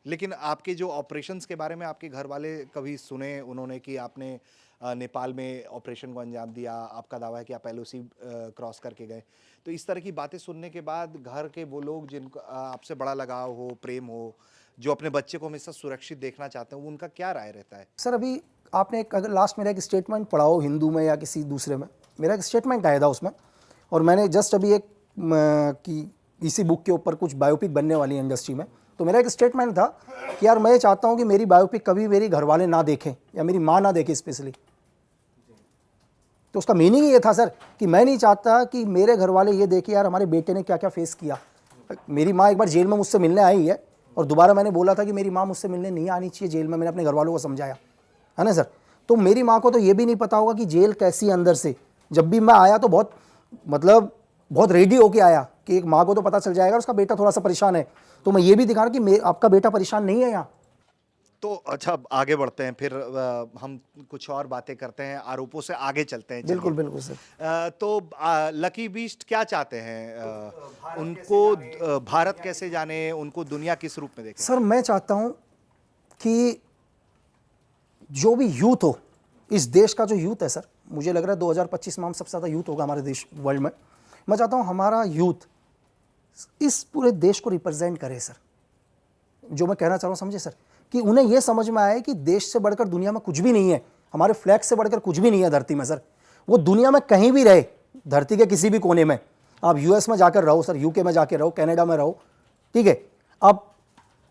S2: लेकिन आपके जो ऑपरेशंस के बारे में आपके घर वाले कभी सुने उन्होंने कि आपने नेपाल में ऑपरेशन को अंजाम दिया, आपका दावा है कि आप एलओसी क्रॉस करके गए, तो इस तरह की बातें सुनने के बाद घर के वो लोग जिनको आपसे बड़ा लगाव हो, प्रेम हो, जो अपने बच्चे को हमेशा सुरक्षित देखना चाहते हैं, उनका क्या राय रहता है?
S1: सर अभी आपने अगर लास्ट मेरा एक स्टेटमेंट पढ़ा हो हिंदू में या किसी दूसरे में, मेरा एक स्टेटमेंट आया था उसमें, और मैंने जस्ट अभी एक कि इसी बुक के ऊपर कुछ बायोपिक बनने वाली है इंडस्ट्री में, तो मेरा एक स्टेटमेंट था कि यार मैं चाहता हूँ कि मेरी बायोपिक कभी मेरी घर वाले ना देखें या मेरी माँ ना देखे स्पेशली। तो उसका मीनिंग ये था सर कि मैं नहीं चाहता कि मेरे घर वाले ये देखें यार हमारे बेटे ने क्या क्या फेस किया। मेरी माँ एक बार जेल में मुझसे मिलने आई है, और दोबारा मैंने बोला था कि मेरी माँ मुझसे मिलने नहीं आनी चाहिए जेल में, मैंने अपने घर वालों को समझाया है ना सर। तो मेरी माँ को तो ये भी नहीं पता होगा कि जेल कैसी है अंदर से। जब भी मैं आया तो बहुत रेडी होके आया कि एक माँ को तो पता चल जाएगा उसका बेटा थोड़ा सा परेशान है, तो मैं ये भी दिखा रहा कि आपका बेटा परेशान नहीं है यहाँ।
S2: तो अच्छा, आगे बढ़ते हैं फिर, हम कुछ और बातें करते हैं, आरोपों से आगे चलते हैं।
S1: बिल्कुल बिल्कुल सर।
S2: तो लकी बीस्ट क्या चाहते हैं? उनको भारत कैसे जाने, उनको दुनिया किस रूप में देखें?
S1: सर मैं चाहता हूँ कि जो भी यूथ हो, इस देश का जो यूथ है सर, मुझे लग रहा है 2025 में हम सबसे ज़्यादा यूथ होगा हमारे देश वर्ल्ड में। मैं चाहता हूँ हमारा यूथ इस पूरे देश को रिप्रेजेंट करे सर। जो मैं कहना चाह रहा हूँ समझे सर, कि उन्हें यह समझ में आए कि देश से बढ़कर दुनिया में कुछ भी नहीं है, हमारे फ्लैग से बढ़कर कुछ भी नहीं है धरती में सर। वो दुनिया में कहीं भी रहे, धरती के किसी भी कोने में, आप यूएस में जाकर रहो सर, यूके में जाकर रहो, कनाडा में रहो, ठीक है, आप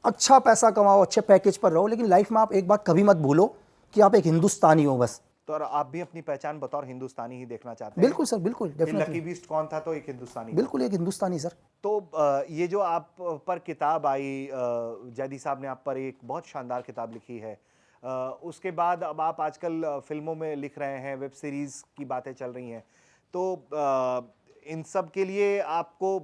S1: अच्छा पैसा कमाओ, अच्छे पैकेज पर रहो, लेकिन लाइफ में आप एक बात कभी मत भूलो कि आप एक हिंदुस्तानी हो बस।
S2: तो आप भी अपनी पहचान बतौर हिंदुस्तानी ही देखना चाहते हैं?
S1: बिल्कुल सर, बिल्कुल, डेफिनेटली।
S2: लकी बीस्ट कौन था? तो एक हिंदुस्तानी।
S1: बिल्कुल एक हिंदुस्तानी सर।
S2: तो ये जो आप पर किताब आई, जैदी साहब ने आप पर एक बहुत शानदार किताब लिखी है, उसके बाद अब आप आजकल फिल्मों में लिख रहे हैं, वेब सीरीज की बातें चल रही हैं, तो इन सब के लिए आपको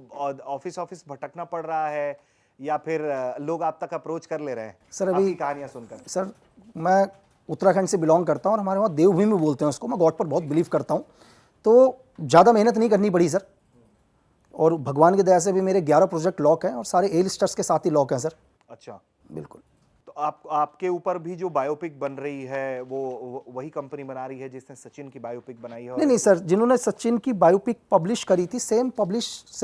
S2: ऑफिस भटकना पड़ रहा है या फिर लोग आप तक अप्रोच कर ले रहे हैं
S1: सर? अभी
S2: आपकी कहानियां सुनकर।
S1: सर मैं उत्तराखंड से बिलोंग करता हूँ और हमारे वहाँ देवभूमि बोलते हैं उसको, मैं गॉड पर बहुत बिलीव करता हूँ, तो ज़्यादा मेहनत नहीं करनी पड़ी सर, और भगवान की दया से भी मेरे 11 प्रोजेक्ट लॉक हैं और सारे ए लिस्टर्स के साथ ही लॉक हैं सर।
S2: अच्छा,
S1: बिल्कुल।
S2: तो तो आपके ऊपर भी जो बायोपिक बन रही है वही कंपनी बना रही है जिसने सचिन की बायोपिक बनाई है?
S1: नहीं सर, जिन्होंने सचिन की बायोपिक पब्लिश करी थी, सेम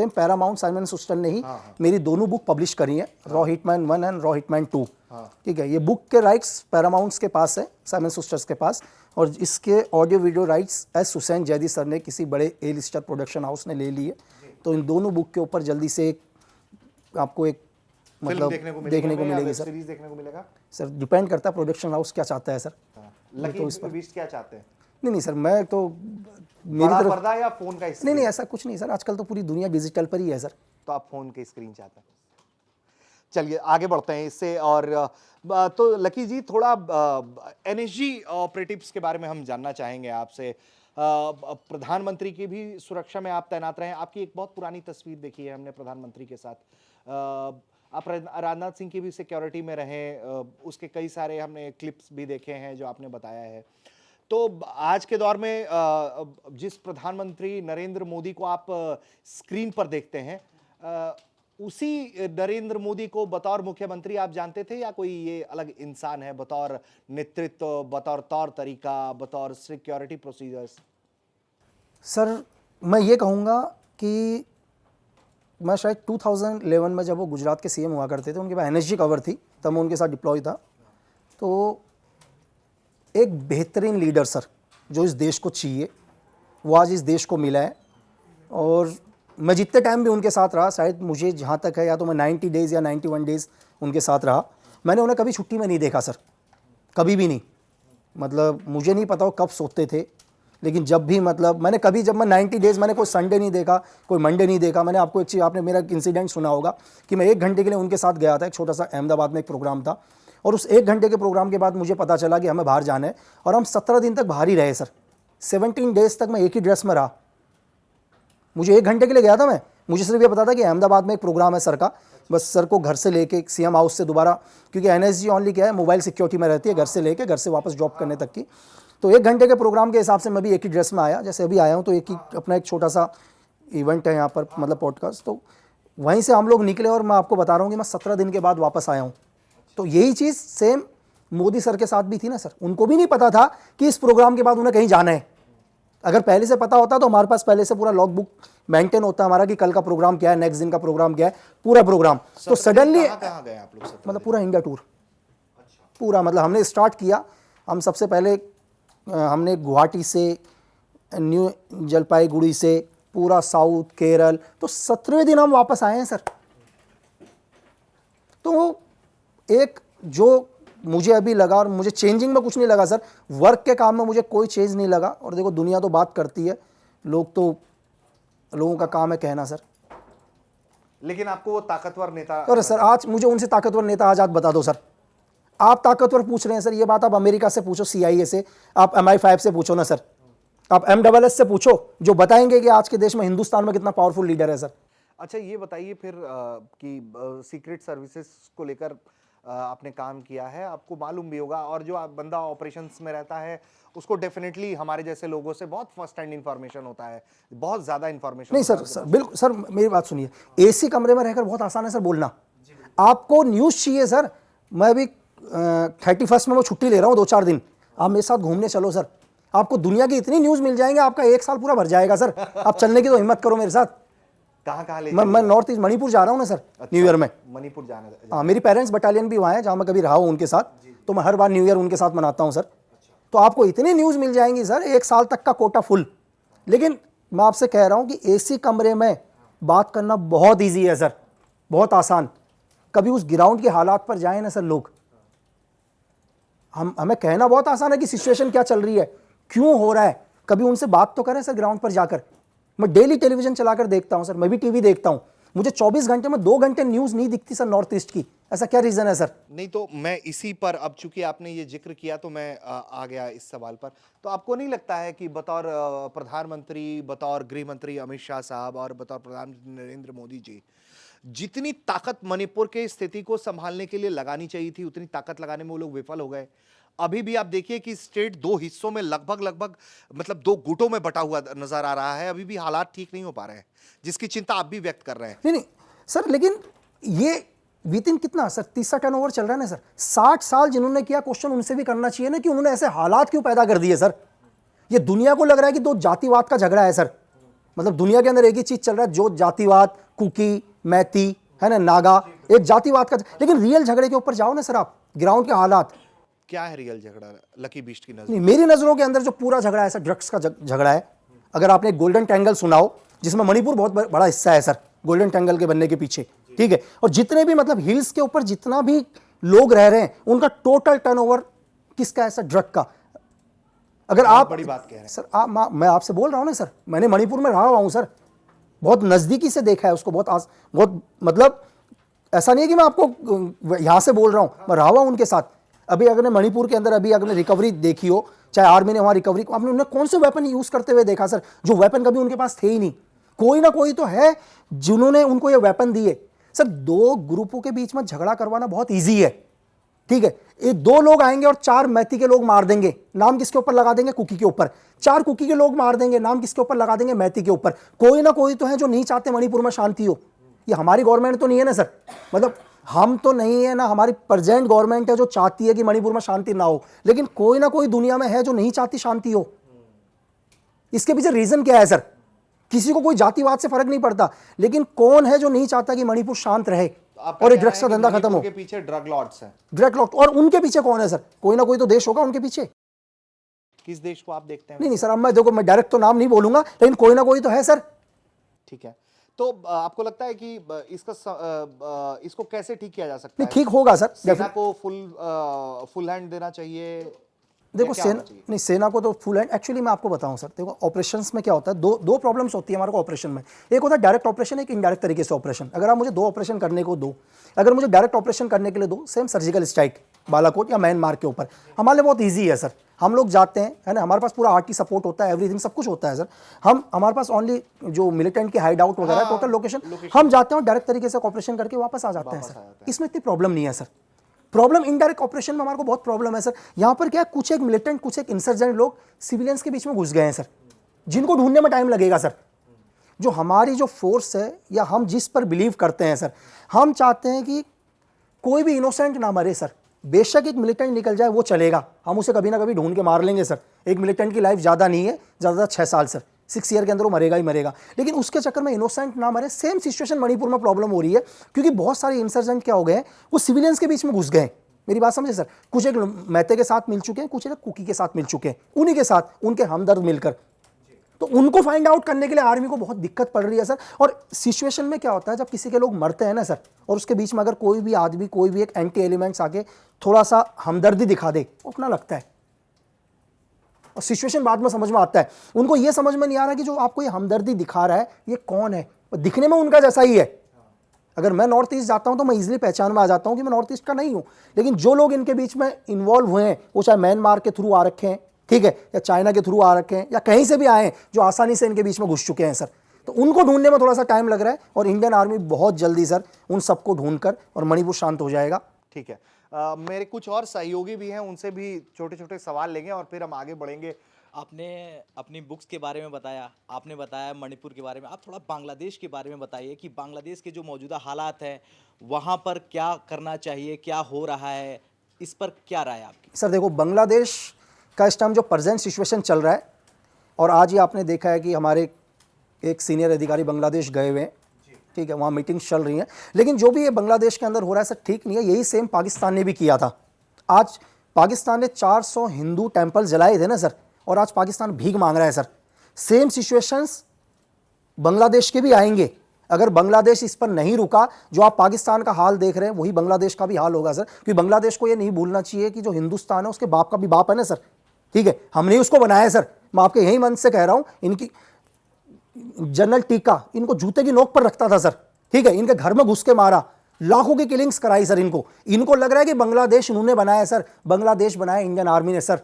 S1: पैरामाउंट साइमन सुस्टन ने ही मेरी दोनों बुक पब्लिश करी है, raw hitman 1 and raw hitman 2। ठीक है, ये बुक के राइट्स पैरामाउंट्स के पास है, साइमन सुस्टर्स के पास, और इसके audio video rights S Hussain Zaidi sir ने किसी बड़े ए लिस्टर प्रोडक्शन हाउस ने ले लिए। तो इन दोनों बुक के ऊपर जल्दी से आपको एक मतलब देखने को मिलेगी सर।
S2: सीरीज देखने को मिलेगा
S1: सर, डिपेंड करता है प्रोडक्शन हाउस क्या चाहता है सर।
S2: लकी ट्विस्ट क्या चाहते हैं?
S1: नहीं सर, मैं तो मेरी
S2: बड़ा
S1: तरफ
S2: पर्दा या फोन का स्क्रीन?
S1: नहीं ऐसा कुछ नहीं सर, आजकल तो पूरी दुनिया डिजिटल पर ही है सर।
S2: तो आप फोन की स्क्रीन चाहते हैं? चलिए आगे बढ़ते हैं इससे। और तो लकी जी, थोड़ा एनएसजी ऑपरेटिव्स के बारे में हम जानना चाहेंगे आपसे। प्रधानमंत्री की भी सुरक्षा में आप तैनात रहे। आपकी एक बहुत पुरानी तस्वीर देखी है हमने प्रधानमंत्री के साथ। आप राजनाथ सिंह की भी सिक्योरिटी में रहे, उसके कई सारे हमने क्लिप्स भी देखे हैं जो आपने बताया है। तो आज के दौर में जिस प्रधानमंत्री नरेंद्र मोदी को आप स्क्रीन पर देखते हैं, उसी नरेंद्र मोदी को बतौर मुख्यमंत्री आप जानते थे, या कोई ये अलग इंसान है बतौर नेतृत्व, बतौर तौर तरीका, बतौर सिक्योरिटी प्रोसीजर्स?
S1: सर, मैं ये कहूँगा कि मैं शायद 2011 में जब वो गुजरात के सीएम हुआ करते थे, उनके पास एनएसजी कवर थी, तब मैं उनके साथ डिप्लॉय था। तो एक बेहतरीन लीडर सर, जो इस देश को चाहिए, वो आज इस देश को मिला है। और मैं जितने टाइम भी उनके साथ रहा, शायद मुझे जहाँ तक है, या तो मैं 90 डेज़ या 91 डेज़ उनके साथ रहा, मैंने उन्हें कभी छुट्टी में नहीं देखा सर, कभी भी नहीं। मतलब मुझे नहीं पता वो कब सोते थे, लेकिन जब भी मतलब मैंने कभी, जब मैं 90 डेज़, मैंने कोई संडे नहीं देखा, कोई मंडे नहीं देखा। मैंने आपको एक चीज़, आपने मेरा इंसिडेंट सुना होगा कि मैं 1 घंटे के लिए उनके साथ गया था, एक छोटा सा अहमदाबाद में एक प्रोग्राम था, और उस 1 घंटे के प्रोग्राम के बाद मुझे पता चला कि हमें बाहर जाना है, और हम 17 दिन तक बाहर ही रहे सर। 17 डेज़ तक मैं एक ही ड्रेस में रहा। मुझे 1 घंटे के लिए गया था मैं, मुझे सिर्फ ये पता था कि अहमदाबाद में एक प्रोग्राम है सर का, बस सर को घर से लेके सीएम हाउस से दोबारा, क्योंकि एनएसजी ओनली क्या है, मोबाइल सिक्योरिटी में रहती है, घर से लेके घर से वापस ड्रॉप करने तक की। तो 1 घंटे के प्रोग्राम के हिसाब से मैं भी एक ही ड्रेस में आया, जैसे अभी आया हूँ। तो एक ही अपना एक छोटा सा इवेंट है यहाँ पर, मतलब पॉडकास्ट, तो वहीं से हम लोग निकले, और मैं आपको बता रहा हूँ कि मैं 17 दिन के बाद वापस आया हूँ। तो यही चीज़ सेम मोदी सर के साथ भी थी ना सर, उनको भी नहीं पता था कि इस प्रोग्राम के बाद उन्हें कहीं जाना है। अगर पहले से पता होता तो हमारे पास पहले से पूरा लॉग बुक मेंटेन होता हमारा कि कल का प्रोग्राम क्या है, नेक्स्ट दिन का प्रोग्राम क्या है, पूरा प्रोग्राम। तो सडनली मतलब पूरा इंडिया टूर, पूरा मतलब हमने स्टार्ट किया। हम सबसे पहले हमने गुवाहाटी से, न्यू जलपाईगुड़ी से, पूरा साउथ, केरल, तो 17वें दिन हम वापस आए हैं सर। तो एक जो मुझे अभी लगा, और मुझे चेंजिंग में कुछ नहीं लगा सर, वर्क के काम में मुझे कोई चेंज नहीं लगा। और देखो, दुनिया तो बात करती है, लोगों का काम है कहना सर।
S2: लेकिन आपको वो ताकतवर नेता,
S1: अरे सर, आज मुझे उनसे ताकतवर नेता आज बता दो सर। आप ताकतवर पूछ रहे हैं सर, ये बात आप अमेरिका से पूछो, CIA से, आप MI5 से पूछो ना सर, आप MSS से पूछो, जो बताएंगे कि आज के देश में, हिंदुस्तान में कितना पावरफुल लीडर है सर।
S2: अच्छा, ये बताइए फिर कि सीक्रेट सर्विसेज को लेकर आपने काम किया है, आपको मालूम भी होगा, और जो बंदा ऑपरेशंस में रहता है उसको डेफिनेटली हमारे जैसे लोगों से बहुत फर्स्ट हैंड इंफॉर्मेशन होता है, बहुत ज्यादा इंफॉर्मेशन।
S1: नहीं सर, बिल्कुल सर, मेरी बात सुनिए। AC कमरे में रहकर बहुत आसान है सर बोलना। आपको न्यूज़ चाहिए सर, मैं अभी 31 में वो छुट्टी ले रहा हूँ 2-4 दिन, आप मेरे साथ घूमने चलो सर, आपको दुनिया की इतनी न्यूज़ मिल जाएंगे, आपका 1 साल पूरा भर जाएगा सर। आप चलने की तो हिम्मत करो मेरे साथ।
S2: कहाँ ले?
S1: मैं नॉर्थ ईस्ट मणिपुर जा रहा हूँ ना सर। अच्छा, न्यू ईयर में
S2: मणिपुर जाना है।
S1: हाँ, मेरी पेरेंट्स बटालियन भी वहाँ है, जहाँ मैं कभी रहा हूँ उनके साथ, तो मैं हर बार न्यू ईयर उनके साथ मनाता हूँ सर। तो आपको इतनी न्यूज़ मिल जाएंगी सर, 1 साल तक का कोटा फुल। लेकिन मैं आपसे कह रहा हूँ कि AC कमरे में बात करना बहुत ईजी है सर, बहुत आसान। कभी उस ग्राउंड के हालात पर जाए ना सर लोग, हमें कहना बहुत आसान है कि सिचुएशन क्या चल रही है, क्यों हो रहा है, कभी उनसे बात तो करें सर ग्राउंड पर जाकर। मैं डेली टेलीविजन चलाकर देखता हूं सर, मैं भी टीवी देखता हूं, मुझे 24 घंटे में 2 घंटे न्यूज़ नहीं दिखती सर नॉर्थ ईस्ट की। ऐसा क्या रीज़न है सर?
S2: नहीं, तो मैं इसी पर, अब चूंकि आपने ये जिक्र किया तो मैं आ गया इस सवाल पर। तो आपको नहीं लगता है कि बतौर प्रधानमंत्री, बतौर गृह मंत्री अमित शाह साहब और बतौर प्रधानमंत्री नरेंद्र मोदी जी, जितनी ताकत मणिपुर के स्थिति को संभालने के लिए लगानी चाहिए थी, उतनी ताकत लगाने में वो लोग विफल हो गए? अभी भी आप देखिए कि स्टेट 2 हिस्सों में लगभग मतलब 2 गुटों में बटा हुआ नजर आ रहा है। अभी भी हालात ठीक नहीं हो पा रहे हैं, जिसकी चिंता आप भी व्यक्त कर रहे हैं।
S1: नहीं सर, लेकिन ये विद इन कितना सर 30 टर्नओवर चल रहा है ना सर, 60 साल जिन्होंने किया, क्वेश्चन उनसे भी करना चाहिए ना कि उन्होंने ऐसे हालात क्यों पैदा कर दिए सर। ये दुनिया को लग रहा है कि दो जातिवाद का झगड़ा है सर, मतलब दुनिया के अंदर एक ही चीज चल रहा है, जो जातिवाद, कुकी, मैती है ना, नागा, एक जातिवाद का, लेकिन रियल झगड़े के ऊपर जाओ ना सर आप, ग्राउंड के हालात
S2: क्या है रियल झगड़ा लकी बीस्ट की नजर?
S1: नहीं, मेरी नजरों के अंदर जो पूरा झगड़ा है सर, ड्रग्स का झगड़ा है। अगर आपने गोल्डन ट्रायंगल सुना हो, जिसमें मणिपुर बहुत बड़ा हिस्सा है सर गोल्डन ट्रायंगल के बनने के पीछे, ठीक है, और जितने भी मतलब हिल्स के ऊपर जितना भी लोग रह रहे हैं, उनका टोटल टर्नओवर किसका है सर? ड्रग का। अगर आप
S2: बड़ी बात कह रहे हैं
S1: सर, मैं आपसे बोल रहा हूं ना सर, मैंने मणिपुर में रहा हुआ हूं सर, बहुत नजदीकी से देखा है उसको, बहुत मतलब ऐसा नहीं है कि मैं आपको यहां से बोल रहा हूं, मैं रहा हुआ उनके साथ। अभी अगर मणिपुर के अंदर अभी अगर रिकवरी देखी हो, चाहे आर्मी ने वहां रिकवरी, आपने उन्हें कौन से वेपन यूज करते हुए देखा सर? जो वेपन कभी उनके पास थे ही नहीं। कोई ना कोई तो है जिन्होंने उनको ये वेपन दिए सर। दो ग्रुपों के बीच में झगड़ा करवाना बहुत ईजी है, ठीक है। ये दो लोग आएंगे और 4 मैती के लोग मार देंगे, नाम किसके ऊपर लगा देंगे? कुकी के ऊपर। 4 कुकी के लोग मार देंगे, नाम किसके ऊपर लगा देंगे? मैती के ऊपर। कोई ना कोई तो है जो नहीं चाहते मणिपुर में शांति हो। ये हमारी गवर्नमेंट तो नहीं है ना सर, मतलब हम तो नहीं है ना, हमारी प्रेजेंट गवर्नमेंट है जो चाहती है कि मणिपुर में शांति ना हो, लेकिन कोई ना कोई दुनिया में है जो नहीं चाहती शांति हो। इसके पीछे रीजन क्या है सर? किसी को कोई जातिवाद से फर्क नहीं पड़ता, लेकिन कौन है जो नहीं चाहता कि मणिपुर शांत रहे और ये ड्रग्स का धंधा खत्म हो?
S2: के पीछे ड्रग लॉर्ड्स हैं।
S1: ड्रग लॉर्ड, और उनके पीछे कौन है सर? कोई ना कोई तो देश होगा उनके पीछे।
S2: किस देश को आप देखते हैं?
S1: नहीं सर, अब मैं देखो, मैं डायरेक्ट तो नाम नहीं बोलूंगा, लेकिन कोई ना कोई तो है सर।
S2: ठीक है, तो आपको लगता है कि इसको कैसे ठीक किया जा सकता
S1: नहीं,
S2: है?
S1: ठीक होगा सर।
S2: सेना को फुल हैंड देना चाहिए?
S1: देखो सेना को तो फुल हैंड, एक्चुअली मैं आपको बताऊं सर, देखो ऑपरेशंस में क्या होता है, दो प्रॉब्लम्स होती है हमारे को ऑपरेशन में। एक होता है डायरेक्ट ऑपरेशन, एक इनडायरेक्ट तरीके से ऑपरेशन। अगर आप मुझे 2 ऑपरेशन करने को दो, अगर मुझे डायरेक्ट ऑपरेशन करने के लिए दो, सेम सर्जिकल स्ट्राइक बालाकोट या म्यांमार के ऊपर, हमारे लिए बहुत ईजी है सर। हम लोग जाते हैं, है ना, हमारे पास पूरा आर्टी सपोर्ट होता है, एवरीथिंग सब कुछ होता है सर। हमारे पास ओनली जो मिलिटेंट के हाइड आउट वगैरह, टोटल लोकेशन, हम जाते हैं और डायरेक्ट तरीके से ऑपरेशन करके वापस आ जाते हैं सर। इसमें इतनी प्रॉब्लम नहीं है सर। प्रॉब्लम इनडायरेक्ट ऑपरेशन में हमारे को बहुत प्रॉब्लम है सर। यहां पर क्या, कुछ एक मिलिटेंट, कुछ एक इंसर्जेंट लोग सिविलियंस के बीच में घुस गए हैं सर, जिनको ढूंढने में टाइम लगेगा सर। जो हमारी जो फोर्स है, या हम जिस पर बिलीव करते हैं सर, हम चाहते हैं कि कोई भी इनोसेंट ना मरे सर। बेशक एक मिलिटेंट निकल जाए वो चलेगा, हम उसे कभी ना कभी ढूंढ के मार लेंगे सर। एक मिलिटेंट की लाइफ ज़्यादा नहीं है, ज़्यादा 6 साल सर, 6 ईयर के अंदर वो मरेगा ही मरेगा, लेकिन उसके चक्कर में इनोसेंट ना मरे। सेम सिचुएशन मणिपुर में प्रॉब्लम हो रही है, क्योंकि बहुत सारे इंसर्जेंट क्या हो गए हैं, वो सिविलियंस के बीच में घुस गए। मेरी बात समझे सर? कुछ एक मैते के साथ मिल चुके हैं, कुछ एक कुकी के साथ मिल चुके हैं, उन्हीं के साथ उनके हमदर्द मिलकर, तो उनको फाइंड आउट करने के लिए आर्मी को बहुत दिक्कत पड़ रही है सर। और सिचुएशन में क्या होता है, जब किसी के लोग मरते हैं ना सर, और उसके बीच में अगर कोई भी आदमी, कोई भी एक एंटी एलिमेंट्स आके थोड़ा सा हमदर्दी दिखा दे, अपना लगता है, और सिचुएशन बाद में समझ में आता है। उनको ये समझ में नहीं आ रहा कि जो आपको ये हमदर्दी दिखा रहा है ये कौन है। दिखने में उनका जैसा ही है। अगर मैं नॉर्थ ईस्ट जाता हूं तो मैं इजीली पहचान में आ जाता हूं कि मैं नॉर्थ ईस्ट का नहीं हूं, लेकिन जो लोग इनके बीच में इन्वॉल्व हुए हैं, वो चाहे म्यांमार के थ्रू आ रखे हैं, ठीक है, या चाइना के थ्रू आ रखे हैं, या कहीं से भी आए हैं, जो आसानी से इनके बीच में घुस चुके हैं सर, तो उनको ढूंढने में थोड़ा सा टाइम लग रहा है। और इंडियन आर्मी बहुत जल्दी सर उन सबको ढूंढकर, और मणिपुर शांत हो जाएगा।
S2: ठीक है, मेरे कुछ और सहयोगी भी हैं, उनसे भी छोटे छोटे सवाल लेंगे और फिर हम आगे बढ़ेंगे।
S3: आपने अपनी बुक्स के बारे में बताया, आपने बताया मणिपुर के बारे में, आप थोड़ा बांग्लादेश के बारे में बताइए कि बांग्लादेश के जो मौजूदा हालात हैं वहाँ पर क्या करना चाहिए, क्या हो रहा है, इस पर क्या राय है आपकी?
S1: सर देखो, बांग्लादेश का इस टाइम जो प्रेजेंट सिचुएशन चल रहा है, और आज ही आपने देखा है कि हमारे एक सीनियर अधिकारी बांग्लादेश गए हुए हैं, ठीक है, वहाँ मीटिंग चल रही है, लेकिन जो भी ये बांग्लादेश के अंदर हो रहा है सर ठीक नहीं है। यही सेम पाकिस्तान ने भी किया था। आज पाकिस्तान ने 400 हिंदू टेम्पल जलाए थे ना सर, और आज पाकिस्तान भीख मांग रहा है सर। सेम सिचुएशंस बांग्लादेश के भी आएंगे। अगर बांग्लादेश इस पर नहीं रुका, जो आप पाकिस्तान का हाल देख रहे हैं वही बांग्लादेश का भी हाल होगा सर। क्योंकि बांग्लादेश को ये नहीं भूलना चाहिए कि जो हिंदुस्तान है उसके बाप का भी बाप है ना सर, ठीक है, हमने उसको बनाया है सर। मैं आपके यही मन से कह रहा हूं, इनकी जनरल टीका इनको जूते की नोक पर रखता था सर, ठीक है, इनके घर में घुस के मारा, लाखों की किलिंग्स कराई सर। इनको लग रहा है कि बांग्लादेश इन्होंने बनाया सर, बांग्लादेश बनाया इंडियन आर्मी ने सर,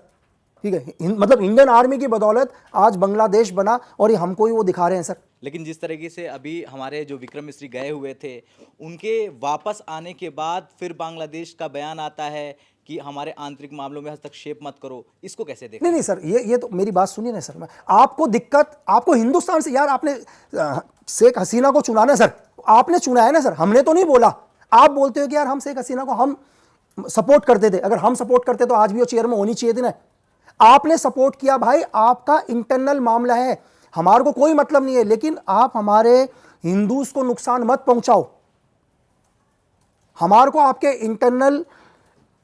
S1: ठीक है, मतलब इंडियन आर्मी की बदौलत आज बांग्लादेश बना, और ये हमको ही वो दिखा रहे हैं सर।
S3: लेकिन जिस तरीके से अभी हमारे जो विक्रम मिस्री गए हुए थे, उनके वापस आने के बाद फिर बांग्लादेश का बयान आता है कि हमारे आंतरिक मामलों में हस्तक्षेप मत करो, इसको कैसे देखें?
S1: नहीं सर, ये तो मेरी बात सुनिए ना सर। मैं आपको दिक्कत, आपको हिंदुस्तान से, यार आपने शेख हसीना को चुना ना सर, आपने चुना है ना सर, हमने तो नहीं बोला। आप बोलते हो कि यार हम शेख हसीना को हम सपोर्ट करते थे, अगर हम सपोर्ट करते तो आज भी वो चेयर में होनी चाहिए थी ना। आपने सपोर्ट किया भाई, आपका इंटरनल मामला है, हमारे को कोई मतलब नहीं है, लेकिन आप हमारे हिंदूज को नुकसान मत पहुंचाओ। हमारे को आपके इंटरनल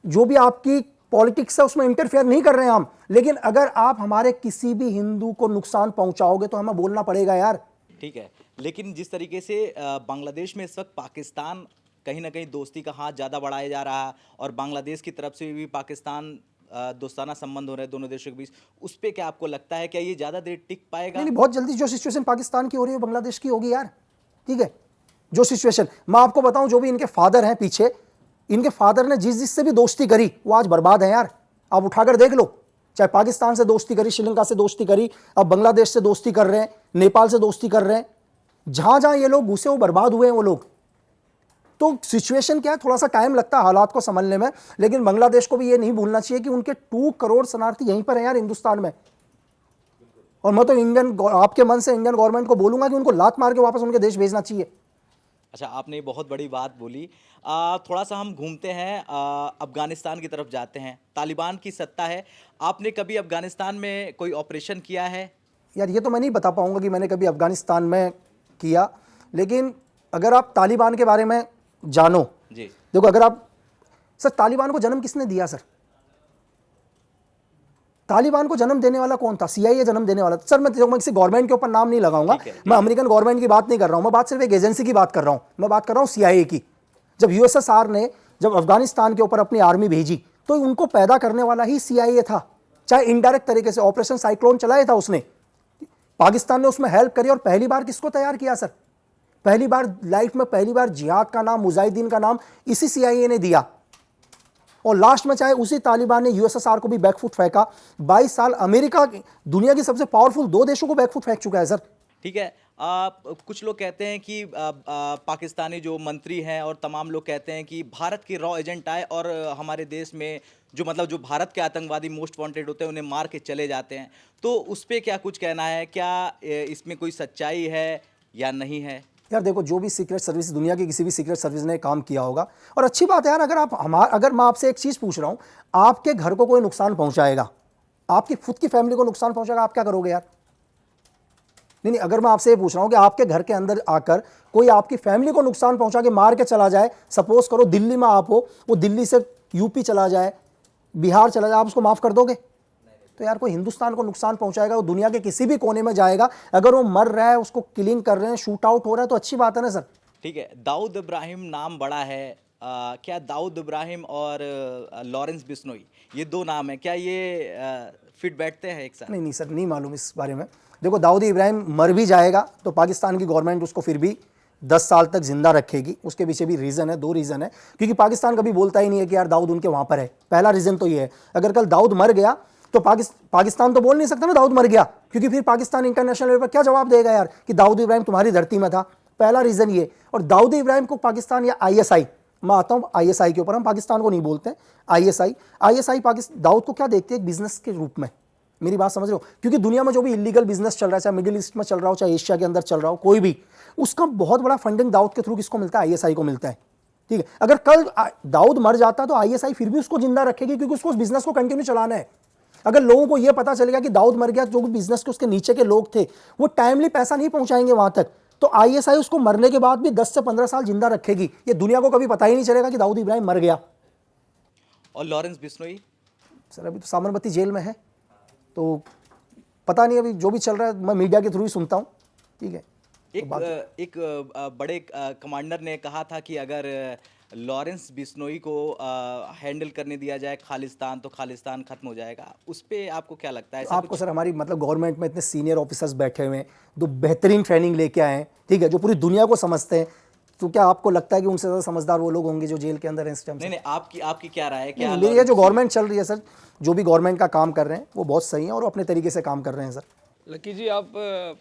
S1: जो भी आपकी पॉलिटिक्स है उसमें इंटरफेयर नहीं कर रहे हैं हम, लेकिन अगर आप हमारे किसी भी हिंदू को नुकसान पहुंचाओगे तो हमें बोलना पड़ेगा यार।
S3: ठीक है, लेकिन जिस तरीके से बांग्लादेश में इस वक्त पाकिस्तान कहीं ना कहीं दोस्ती का हाथ ज़्यादा बढ़ाया जा रहा है और बांग्लादेश की तरफ से भी पाकिस्तान दोस्ताना संबंध हो रहे हैं दोनों देशों के बीच, उस पर क्या आपको लगता है, क्या ये ज़्यादा देर टिक पाएगा?
S1: नहीं, बहुत जल्दी जो सिचुएशन पाकिस्तान की हो रही है बांग्लादेश की होगी यार। ठीक है, जो सिचुएशन मैं आपको बताऊं, जो भी इनके फादर हैं पीछे, इनके फादर ने जिस जिससे भी दोस्ती करी वो आज बर्बाद है यार। आप उठाकर देख लो, चाहे पाकिस्तान से दोस्ती करी, श्रीलंका से दोस्ती करी, अब बांग्लादेश से दोस्ती कर रहे हैं, नेपाल से दोस्ती कर रहे हैं, जहां जहां ये लोग घुसे वो बर्बाद हुए हैं वो लोग। तो सिचुएशन क्या है, थोड़ा सा टाइम लगता है हालात को समझने में, लेकिन बांग्लादेश को भी ये नहीं भूलना चाहिए कि उनके 2 करोड़ शरणार्थी यहीं पर हैं यार हिंदुस्तान में। और मैं तो आपके मन से इंडियन गवर्नमेंट को बोलूंगा कि उनको लात मार के वापस उनके देश भेजना चाहिए।
S3: अच्छा, आपने बहुत बड़ी बात बोली। थोड़ा सा हम घूमते हैं, अफगानिस्तान की तरफ जाते हैं। तालिबान की सत्ता है, आपने कभी अफगानिस्तान में कोई ऑपरेशन किया है?
S1: यार ये तो मैं नहीं बता पाऊंगा कि मैंने कभी अफगानिस्तान में किया, लेकिन अगर आप तालिबान के बारे में जानो
S3: जी,
S1: देखो, अगर आप सर, तालिबान को जन्म किसने दिया सर? तालिबान को जन्म देने वाला कौन था? सीआईए जन्म देने वाला। सर मैं किसी गवर्नमेंट के ऊपर नाम नहीं लगाऊंगा, मैं अमेरिकन गवर्नमेंट की बात नहीं कर रहा हूं, मैं बात सिर्फ एक एजेंसी की बात कर रहा हूं, मैं बात कर रहा हूं सीआईए की। जब यूएसएसआर ने जब अफगानिस्तान के ऊपर अपनी आर्मी भेजी तो उनको पैदा करने वाला ही सीआईए था, चाहे इनडायरेक्ट तरीके से ऑपरेशन साइक्लोन चलाया था उसने, पाकिस्तान ने उसमें हेल्प करी। और पहली बार किसको तैयार किया सर? पहली बार लाइफ में पहली बार जिहाद का नाम, मुजाहिदीन का नाम इसी सीआईए ने दिया। और लास्ट में चाहे उसी तालिबान ने यूएसएसआर को भी बैकफुट फेंका। 22 साल अमेरिका, दुनिया की सबसे पावरफुल 2 देशों को बैकफुट फेंक चुका है सर।
S3: ठीक है। कुछ लोग कहते हैं कि पाकिस्तानी जो मंत्री हैं और तमाम लोग कहते हैं कि भारत के रॉ एजेंट आए और हमारे देश में जो मतलब जो भारत के आतंकवादी मोस्ट वांटेड होते हैं उन्हें मार के चले जाते हैं, तो उस पर क्या कुछ कहना है? क्या इसमें कोई सच्चाई है या नहीं है?
S1: यार देखो, जो भी सीक्रेट सर्विस, दुनिया की किसी भी सीक्रेट सर्विस ने काम किया होगा, और अच्छी बात है यार, अगर मैं आपसे एक चीज़ पूछ रहा हूँ, आपके घर को कोई नुकसान पहुँचाएगा, आपकी खुद की फैमिली को नुकसान पहुँचाएगा, आप क्या करोगे यार? नहीं, अगर मैं आपसे ये पूछ रहा हूँ कि आपके घर के अंदर आकर कोई आपकी फैमिली को नुकसान पहुँचा के मार के चला जाए, सपोज करो दिल्ली में आप हो, वो दिल्ली से यूपी चला जाए, बिहार चला जाए, आप उसको माफ़ कर दोगे? तो यार कोई हिंदुस्तान को नुकसान पहुंचाएगा, वो दुनिया के किसी भी कोने में जाएगा, अगर वो मर रहा है, उसको किलिंग कर रहे हैं, शूट आउट हो रहा है, तो अच्छी बात है ना सर।
S3: ठीक है, दाऊद इब्राहिम नाम बड़ा है, क्या दाऊद इब्राहिम और लॉरेंस बिश्नोई, ये 2 नाम है, क्या ये फिट बैठते हैं एक साथ?
S1: नहीं सर, नहीं मालूम इस बारे में। देखो, दाऊद इब्राहिम मर भी जाएगा तो पाकिस्तान की गवर्नमेंट उसको फिर भी 10 साल तक जिंदा रखेगी। उसके पीछे भी रीज़न है, 2 रीज़न है, क्योंकि पाकिस्तान कभी बोलता ही नहीं है कि यार दाऊद उनके वहाँ पर है। पहला रीज़न तो ये है, अगर कल दाऊद मर गया तो पाकिस्तान तो बोल नहीं सकता ना दाऊद मर गया, क्योंकि फिर पाकिस्तान इंटरनेशनल लेवल पर क्या जवाब देगा यार कि दाऊद इब्राहिम तुम्हारी धरती में था। पहला रीज़न ये। और दाऊद इब्राहिम को पाकिस्तान या आईएसआई, मैं आता हूँ आईएसआई के ऊपर, हम पाकिस्तान को नहीं बोलते हैं, आईएसआई पाकिस्तान दाऊद को क्या देखती है? एक बिजनेस के रूप में। मेरी बात समझ रहे हो? क्योंकि दुनिया में जो भी इलीगल बिजनेस चल रहा है, चाहे मिडिल ईस्ट में चल रहा हो, चाहे एशिया के अंदर चल रहा हो, कोई भी, उसका बहुत बड़ा फंडिंग दाऊद के थ्रू किसको मिलता है? आईएसआई को मिलता है। ठीक है, अगर कल दाऊद मर जाता तो आईएसआई फिर भी उसको जिंदा रखेगी, क्योंकि उसको उस बिजनेस को कंटिन्यू चलाना है। अगर लोगों को यह पता चलेगा कि दाऊद मर गया, जो बिजनेस के उसके नीचे के लोग थे वो टाइमली पैसा नहीं पहुंचाएंगे वहां तक, तो आईएसआई उसको मरने के बाद भी 10 से 15 साल जिंदा रखेगी। ये दुनिया को कभी पता ही नहीं चलेगा कि दाऊद इब्राहिम मर गया।
S3: और लॉरेंस बिश्नोई
S1: सर अभी तो साबरमती जेल में है, तो पता नहीं, अभी जो भी चल रहा है मैं मीडिया के थ्रू ही सुनता हूँ। ठीक है,
S3: एक बड़े कमांडर ने कहा था कि अगर लॉरेंस बिश्नोई को हैंडल करने दिया जाए खालिस्तान, तो खालिस्तान खत्म हो जाएगा। उस पे आपको क्या लगता है?
S1: आपको सर, हमारी मतलब गवर्नमेंट में इतने सीनियर ऑफिसर्स बैठे हुए हैं, जो बेहतरीन ट्रेनिंग लेके आए हैं, ठीक है, जो पूरी दुनिया को समझते हैं, तो क्या आपको लगता है कि उनसे ज़्यादा समझदार वो लोग होंगे जो जेल के अंदर हैं इस टाइम?
S3: नहीं, आपकी क्या राय है? क्या
S1: मेरी ये जो गवर्नमेंट चल रही है सर, जो भी गवर्नमेंट का काम कर रहे हैं वो बहुत सही है और अपने तरीके से काम कर रहे हैं सर।
S4: लकी जी, आप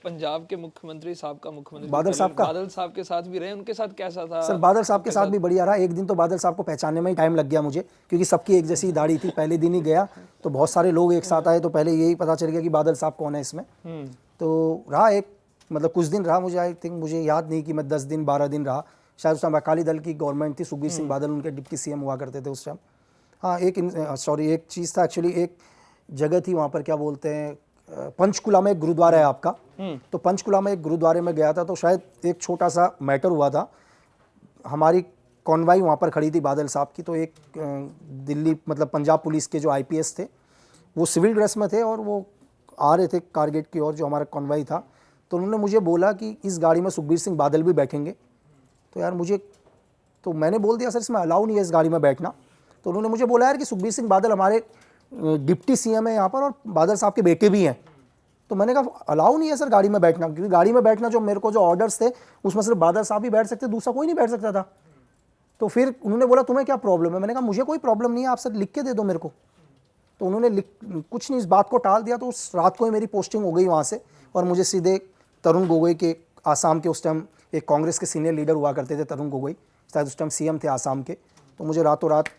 S4: पंजाब के मुख्यमंत्री साहब का मुख्यमंत्री
S1: बादल साहब
S4: के साथ भी रहे, उनके साथ कैसा था?
S1: सर बादल साहब के साथ भी बढ़िया रहा। एक दिन तो बादल साहब को पहचानने में ही टाइम लग गया मुझे, क्योंकि सबकी एक जैसी दाढ़ी थी। पहले दिन ही गया तो बहुत सारे लोग एक साथ आए, तो पहले यही पता चल गया कि बादल साहब कौन है इसमें। तो रहा एक मतलब कुछ दिन रहा, मुझे आई थिंक, मुझे याद नहीं कि मैं 10 दिन 12 दिन रहा, शायद उस टाइम अकाली दल की गवर्नमेंट थी, सुखबीर सिंह बादल उनके डिप्टी सीएम हुआ करते थे उस टाइम। हाँ एक चीज़ था एक्चुअली, एक जगह थी वहाँ पर क्या बोलते हैं, पंचकुला में एक गुरुद्वारा है आपका, तो पंचकुला में एक गुरुद्वारे में गया था, तो शायद एक छोटा सा मैटर हुआ था। हमारी कॉन्वाई वहाँ पर खड़ी थी बादल साहब की, तो एक दिल्ली मतलब पंजाब पुलिस के जो आईपीएस थे वो सिविल ड्रेस में थे और वो आ रहे थे कारगेट की ओर, जो हमारा कॉन्वाई था। तो उन्होंने मुझे बोला कि इस गाड़ी में सुखबीर सिंह बादल भी बैठेंगे। तो यार तो मैंने बोल दिया सर इसमें अलाउ नहीं है इस गाड़ी में बैठना। तो उन्होंने मुझे बोला यार कि सुखबीर सिंह बादल हमारे डिप्टी सीएम है यहाँ पर और बादल साहब के बेटे भी हैं। तो मैंने कहा अलाउ नहीं है सर गाड़ी में बैठना, क्योंकि गाड़ी में बैठना जो मेरे को जो ऑर्डर्स थे उसमें सिर्फ बादल साहब ही बैठ सकते, दूसरा कोई नहीं बैठ सकता था। तो फिर उन्होंने बोला तुम्हें क्या प्रॉब्लम है? मैंने कहा मुझे कोई प्रॉब्लम नहीं है, आप सर लिख के दे दो मेरे को। तो उन्होंने कुछ नहीं, इस बात को टाल दिया। तो उस रात को ही मेरी पोस्टिंग हो गई वहाँ से और मुझे सीधे तरुण गोगोई के, आसाम के उस टाइम एक कांग्रेस के सीनियर लीडर हुआ करते थे तरुण गोगोई, शायद उस टाइम सीएम थे आसाम के, तो मुझे रातों रात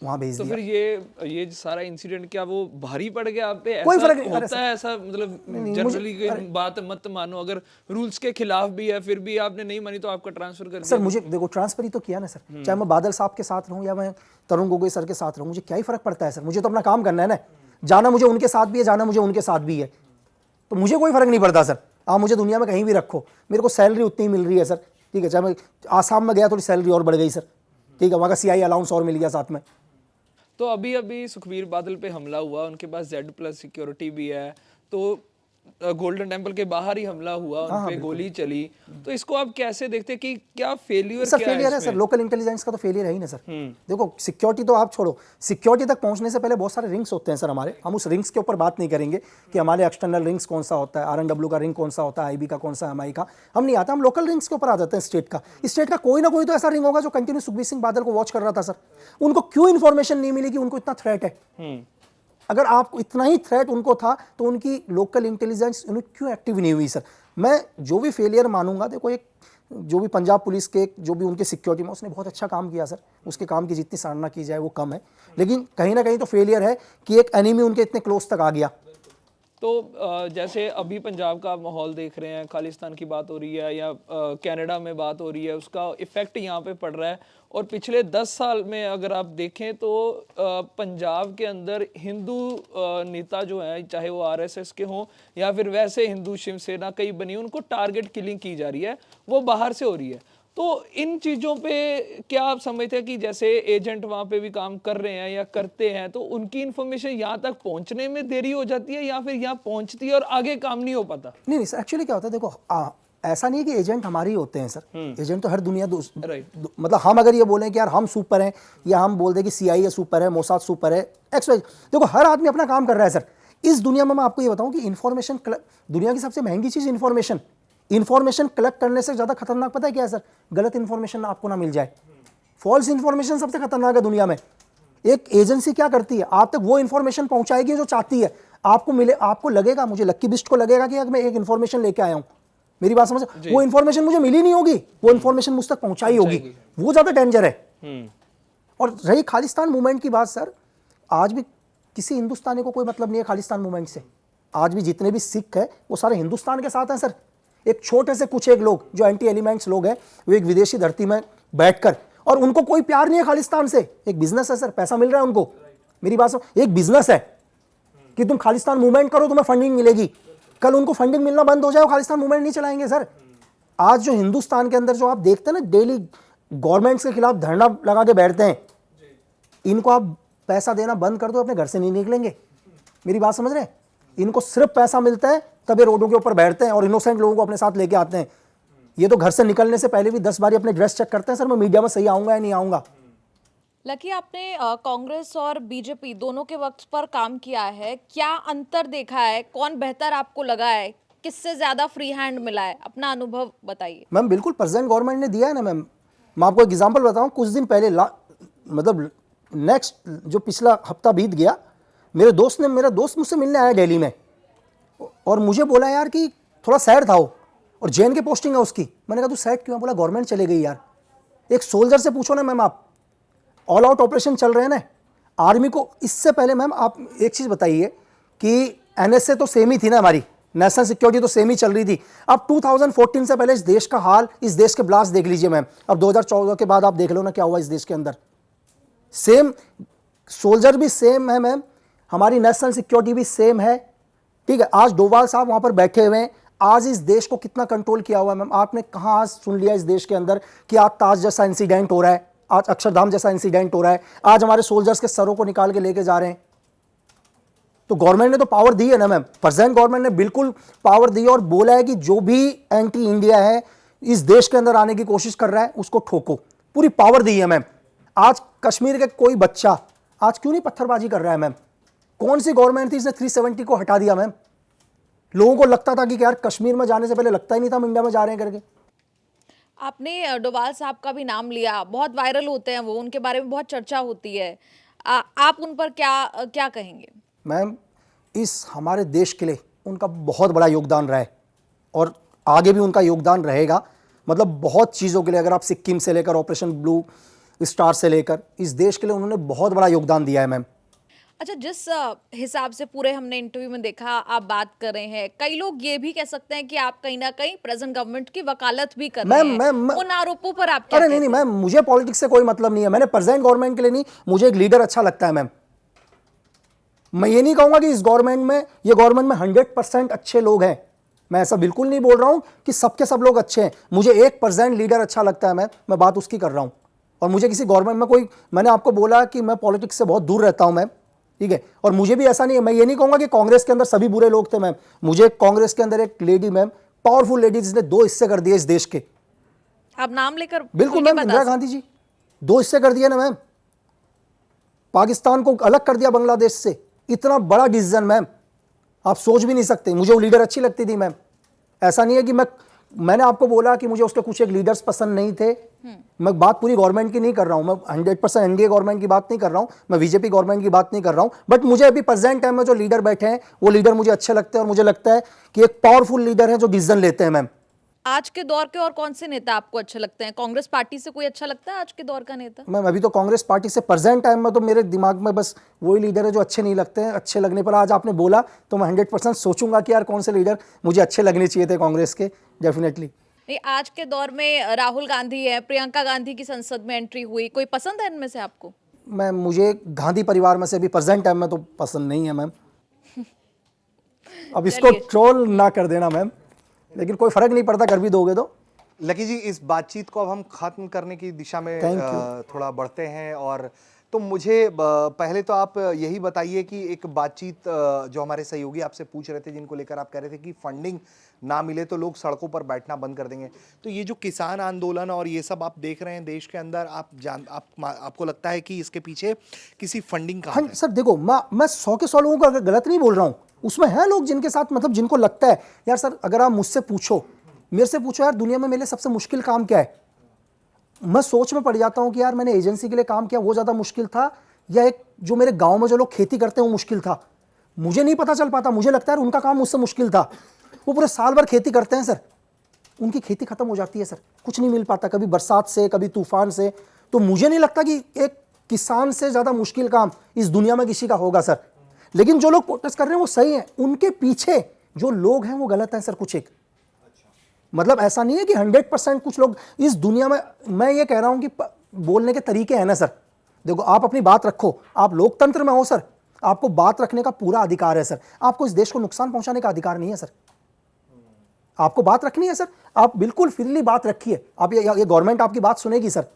S1: वहाँ भेज
S4: तो
S1: दिया।
S4: फिर ये सारा इंसिडेंट क्या वो भारी पड़ गया आप पे?
S1: कोई
S4: ऐसा
S1: फर्क नहीं,
S4: होता है, ऐसा मतलब जनरली बात मत मानो, अगर रूल्स के खिलाफ भी है फिर भी आपने नहीं मानी तो आपका ट्रांसफर कर दिया।
S1: सर मुझे देखो ट्रांसफर ही तो किया ना सर, चाहे मैं बादल साहब के साथ रहूं या मैं तरुण गोगोई सर के साथ रहूं, मुझे क्या ही फर्क पड़ता है सर? मुझे तो अपना काम करना है ना, जाना मुझे उनके साथ भी है, जाना मुझे उनके साथ भी है, तो मुझे कोई फर्क नहीं पड़ता सर। आप मुझे दुनिया में कहीं भी रखो, मेरे को सैलरी उतनी ही मिल रही है सर, ठीक है। चाहे मैं आसाम में गया थोड़ी सैलरी और बढ़ गई सर, ठीक है, वहाँ का CI अलाउंस और मिल गया साथ में।
S4: तो अभी सुखबीर बादल पे हमला हुआ, उनके पास Z+ सिक्योरिटी भी है, तो गोल्डन टेम्पल के बाहर ही हमला हुआ, उन पे गोली चली, तो इसको आप कैसे देखते हैं कि क्या फेलियर
S1: सर फेलियर है सर, लोकल इंटेलिजेंस का तो फेलियर है ही ना सर। देखो सिक्योरिटी तो आप छोड़ो, सिक्योरिटी तक पहुंचने से पहले बहुत सारे रिंग्स होते हैं सर हमारे, हम उस रिंग्स के ऊपर बात नहीं करेंगे कि हमारे एक्सटर्नल रिंग्स कौन सा होता है, RNW का रिंग कौन सा होता है, IB का कौन सा, MI का, हम नहीं आता, हम लोकल रिंग्स के ऊपर आ जाते हैं। स्टेट का कोई ना कोई तो ऐसा रिंग होगा जो कंटिन्यू सुखबीर सिंह बादल को वॉच कर रहा था सर। उनको क्यों इन्फॉर्मेशन नहीं मिली कि उनको इतना थ्रेट है? अगर आपको इतना ही थ्रेट उनको था तो उनकी लोकल इंटेलिजेंस क्यों एक्टिव नहीं हुई सर? मैं जो भी फेलियर मानूंगा, देखो एक जो भी पंजाब पुलिस के जो भी उनके सिक्योरिटी में, उसने बहुत अच्छा काम किया सर, उसके काम की जितनी सराहना की जाए वो कम है, लेकिन कहीं ना कहीं तो फेलियर है कि एक एनिमी उनके इतने क्लोज तक आ गया।
S4: तो जैसे अभी पंजाब का माहौल देख रहे हैं, खालिस्तान की बात हो रही है या कनाडा में बात हो रही है, उसका इफेक्ट यहाँ पे पड़ रहा है। और पिछले 10 साल में अगर आप देखें तो पंजाब के अंदर हिंदू नेता जो हैं, चाहे वो RSS के हों या फिर वैसे हिंदू शिवसेना कई बनी, उनको टारगेट किलिंग की जा रही है, वो बाहर से हो रही है। तो इन चीज़ों पे क्या आप समझते हैं कि जैसे एजेंट वहाँ पे भी काम कर रहे हैं या करते हैं, तो उनकी इन्फॉर्मेशन यहाँ तक पहुँचने में देरी हो जाती है या फिर यहाँ पहुँचती है और आगे काम नहीं हो पाता?
S1: नहीं सर, एक्चुअली क्या होता है, देखो ऐसा नहीं है कि एजेंट हमारे ही होते हैं सर, एजेंट तो हर दुनिया मतलब हम अगर ये बोलें कि यार हम सुपर हैं या हम बोल दें कि CIA सुपर है, मोसाद सुपर है, XY, देखो हर आदमी अपना काम कर रहा है सर। इस दुनिया में मैं आपको ये बताऊं कि इन्फॉर्मेशन, दुनिया की सबसे महंगी चीज़ इन्फॉर्मेशन कलेक्ट करने से ज़्यादा खतरनाक पता है क्या है सर? गलत इन्फॉर्मेशन आपको ना मिल जाए। फॉल्स इन्फॉर्मेशन सबसे खतरनाक है दुनिया में। एक एजेंसी क्या करती है, आप तक वो इन्फॉर्मेशन पहुंचाएगी जो चाहती है, आपको लगेगा, मुझे लक्की बिस्ट को लगेगा कि मैं एक इन्फॉर्मेशन लेके आया हूं, मेरी बात समझ, वो इन्फॉर्मेशन मुझे मिली नहीं होगी, वो इन्फॉर्मेशन मुझ तक पहुंचाई होगी, वो ज्यादा डेंजर है। और रही खालिस्तान मूवमेंट की बात सर, आज भी किसी हिंदुस्तानी को कोई मतलब नहीं है खालिस्तान मूवमेंट से। आज भी जितने भी सिख है वो सारे हिंदुस्तान के साथ हैं सर। एक छोटे से कुछ एक लोग जो एंटी एलिमेंट्स लोग हैं, वो एक विदेशी धरती में बैठकर, और उनको कोई प्यार नहीं है खालिस्तान से, एक बिजनेस है सर, पैसा मिल रहा है उनको, मेरी बात समझ, एक बिजनेस है कि तुम खालिस्तान मूवमेंट करो तुम्हें फंडिंग मिलेगी, कल उनको फंडिंग मिलना बंद हो जाए, खालिस्तान मूवमेंट नहीं चलाएंगे सर। आज जो हिंदुस्तान के अंदर जो आप देखते हैं ना, डेली गवर्नमेंट्स के खिलाफ धरना लगा के बैठते हैं, इनको आप पैसा देना बंद कर दो, अपने घर से नहीं निकलेंगे, मेरी बात समझ रहे हैं? इनको सिर्फ पैसा मिलता है तब ये रोडों के ऊपर बैठते हैं और इनोसेंट लोगों को अपने साथ लेके आते हैं। ये तो घर से निकलने से पहले भी 10 बार अपने ड्रेस चेक करते हैं, सर मैं मीडिया में सही आऊंगा या नहीं आऊंगा।
S5: लकी, आपने कांग्रेस और बीजेपी दोनों के वक्त पर काम किया है, क्या अंतर देखा है, कौन बेहतर आपको लगा है, किससे ज्यादा फ्री हैंड मिला है, अपना अनुभव बताइए।
S1: मैम बिल्कुल प्रेजेंट गवर्नमेंट ने दिया है ना मैम। मैं आपको एग्जांपल बताऊं, कुछ दिन पहले मतलब नेक्स्ट जो पिछला हफ्ता बीत गया, मेरा दोस्त मुझसे मिलने आया दिल्ली में और मुझे बोला यार कि थोड़ा सैड था वो, और जेन के पोस्टिंग है उसकी। मैंने कहा तू सैड क्यों? बोला गवर्नमेंट चले गई यार। एक सोल्जर से पूछो ना मैम, आप ऑल आउट ऑपरेशन चल रहे हैं ना आर्मी को। इससे पहले मैम आप एक चीज़ बताइए कि NSA तो सेम ही थी ना हमारी, नेशनल सिक्योरिटी तो सेम ही चल रही थी। अब 2014 से पहले इस देश का हाल, इस देश के ब्लास्ट देख लीजिए मैम। अब 2014 के बाद आप देख लो ना क्या हुआ इस देश के अंदर। सेम सोल्जर भी सेम है मैम, हमारी नेशनल सिक्योरिटी भी सेम है, ठीक है। आज डोभाल साहब वहां पर बैठे हुए हैं, आज इस देश को कितना कंट्रोल किया हुआ है मैम। आपने कहां आज सुन लिया इस देश के अंदर कि आज ताज जैसा इंसिडेंट हो रहा है, आज अक्षरधाम जैसा इंसिडेंट हो रहा है, आज हमारे सोल्जर्स के सरों को निकाल के लेके जा रहे हैं। तो गवर्नमेंट ने तो पावर दी है ना मैम, प्रेजेंट गवर्नमेंट ने बिल्कुल पावर दी और बोला है कि जो भी एंटी इंडिया है, इस देश के अंदर आने की कोशिश कर रहा है, उसको ठोको, पूरी पावर दी है मैम। आज कश्मीर के कोई बच्चा आज क्यों नहीं पत्थरबाजी कर रहा है मैम? कौन सी गवर्नमेंट थी इसने 370 को हटा दिया मैम? लोगों को लगता था कि यार कश्मीर में जाने से पहले लगता ही नहीं था हम इंडिया में जा रहे हैं करके।
S5: आपने डोभाल साहब का भी नाम लिया, बहुत वायरल होते हैं वो, उनके बारे में बहुत चर्चा होती है। आप उन पर क्या कहेंगे?
S1: मैम, इस हमारे देश के लिए उनका बहुत बड़ा योगदान रहा है और आगे भी उनका योगदान रहेगा। मतलब बहुत चीज़ों के लिए, अगर आप सिक्किम से लेकर ऑपरेशन ब्लू स्टार से लेकर, इस देश के लिए उन्होंने बहुत बड़ा योगदान दिया है मैम।
S5: अच्छा, जिस हिसाब से पूरे हमने इंटरव्यू में देखा आप बात कर रहे हैं, कई लोग ये भी कह सकते हैं कि आप कहीं ना कहीं प्रेजेंट गवर्नमेंट की वकालत भी कर रहे हैं। उन आरोपों पर आप क्या
S1: अरे नहीं मैम, मुझे पॉलिटिक्स से कोई मतलब नहीं है। मैंने प्रेजेंट गवर्नमेंट के लिए नहीं, मुझे एक लीडर अच्छा लगता है मैम। मैं ये नहीं कहूंगा कि इस गवर्नमेंट में, ये गवर्नमेंट में 100% अच्छे लोग हैं, मैं ऐसा बिल्कुल नहीं बोल रहा हूं कि सबके सब लोग अच्छे हैं। मुझे 1% लीडर अच्छा लगता है मैम, मैं बात उसकी कर रहा हूं। और मुझे किसी गवर्नमेंट में कोई, मैंने आपको बोला कि मैं पॉलिटिक्स से बहुत दूर रहता हूं मैम, ठीक है। और मुझे भी ऐसा नहीं है, मैं ये नहीं कहूंगा कि कांग्रेस के अंदर सभी बुरे लोग थे मैम। मुझे कांग्रेस के अंदर एक लेडी मैम, पावरफुल लेडी, जिसने 2 हिस्से कर दिए इस देश के।
S5: आप नाम लेकर
S1: बिल्कुल मैम, इंदिरा गांधी जी, 2 हिस्से कर दिए ना मैम, पाकिस्तान को अलग कर दिया बांग्लादेश से। इतना बड़ा डिसीजन मैम, आप सोच भी नहीं सकते। मुझे वो लीडर अच्छी लगती थी मैम, ऐसा नहीं है कि मैंने आपको बोला कि मुझे उसके कुछ एक लीडर्स पसंद नहीं थे। मैं बात पूरी गवर्नमेंट की नहीं कर रहा हूं, मैं 100% एनडीए गवर्नमेंट की बात नहीं कर रहा हूं, मैं बीजेपी गवर्नमेंट की बात नहीं कर रहा हूं। बट मुझे अभी प्रेजेंट टाइम में जो लीडर बैठे हैं वो लीडर मुझे अच्छे लगते हैं और मुझे लगता है कि एक पावरफुल लीडर है जो डिसीजन लेते हैं मैम।
S5: आज के दौर के और कौन से नेता आपको अच्छे लगते हैं? कांग्रेस पार्टी से कोई अच्छा लगता है आज के दौर का नेता?
S1: मैम, अभी तो कांग्रेस पार्टी से प्रेजेंट टाइम में तो मेरे दिमाग में बस वही लीडर है जो अच्छे नहीं लगते हैं। अच्छे लगने पर आज आपने बोला तो मैं 100% सोचूंगा कि यार कौन से लीडर मुझे अच्छे लगने चाहिए थे कांग्रेस के, डेफिनेटली।
S5: नहीं, आज के दौर में राहुल गांधी है, प्रियंका गांधी की संसद में एंट्री हुई, कोई पसंद है इनमें से आपको?
S1: मैम, मुझे गांधी परिवार में से भी प्रेजेंट टाइम में तो पसंद नहीं है मैम। अब इसको ट्रोल ना कर देना मैम, लेकिन कोई फर्क नहीं पड़ता, कर भी दोगे तो।
S2: लकी जी, इस बातचीत को अब हम खत्म करने की दिशा में थोड़ा बढ़ते हैं। और तो मुझे पहले तो आप यही बताइए कि एक बातचीत जो हमारे सहयोगी आपसे पूछ रहे थे, जिनको लेकर आप कह रहे थे कि फंडिंग ना मिले तो लोग सड़कों पर बैठना बंद कर देंगे, तो ये जो किसान आंदोलन और ये सब आप देख रहे हैं देश के अंदर, आपको लगता है कि इसके पीछे किसी फंडिंग का?
S1: हाँ सर, देखो मैं 100 के 100 लोगों को गलत नहीं बोल रहा हूँ, उसमें है लोग जिनके साथ, मतलब जिनको लगता है यार सर, अगर आप मुझसे पूछो, मेरे से पूछो यार दुनिया में मेरे लिए सबसे मुश्किल काम क्या है, मैं सोच में पड़ जाता हूं कि यार मैंने एजेंसी के लिए काम किया वो ज्यादा मुश्किल था, या एक जो मेरे गांव में जो लोग खेती करते हैं वो मुश्किल था। मुझे नहीं पता चल पाता, मुझे लगता है उनका काम मुझसे मुश्किल था। वो पूरे साल भर खेती करते हैं सर, उनकी खेती खत्म हो जाती है सर, कुछ नहीं मिल पाता, कभी बरसात से कभी तूफान से। तो मुझे नहीं लगता कि एक किसान से ज्यादा मुश्किल काम इस दुनिया में किसी का होगा सर। लेकिन जो लोग प्रोटेस्ट कर रहे हैं वो सही है, उनके पीछे जो लोग हैं वो गलत हैं सर। कुछ एक मतलब ऐसा नहीं है कि 100% कुछ लोग इस दुनिया में, मैं ये कह रहा हूं कि बोलने के तरीके हैं ना सर। देखो, आप अपनी बात रखो, आप लोकतंत्र में हो सर, आपको बात रखने का पूरा अधिकार है सर। आपको इस देश को नुकसान पहुंचाने का अधिकार नहीं है सर। आपको बात रखनी है सर, आप बिल्कुल फ्रीली बात रखिए, आप ये गवर्नमेंट आपकी बात सुनेगी सर।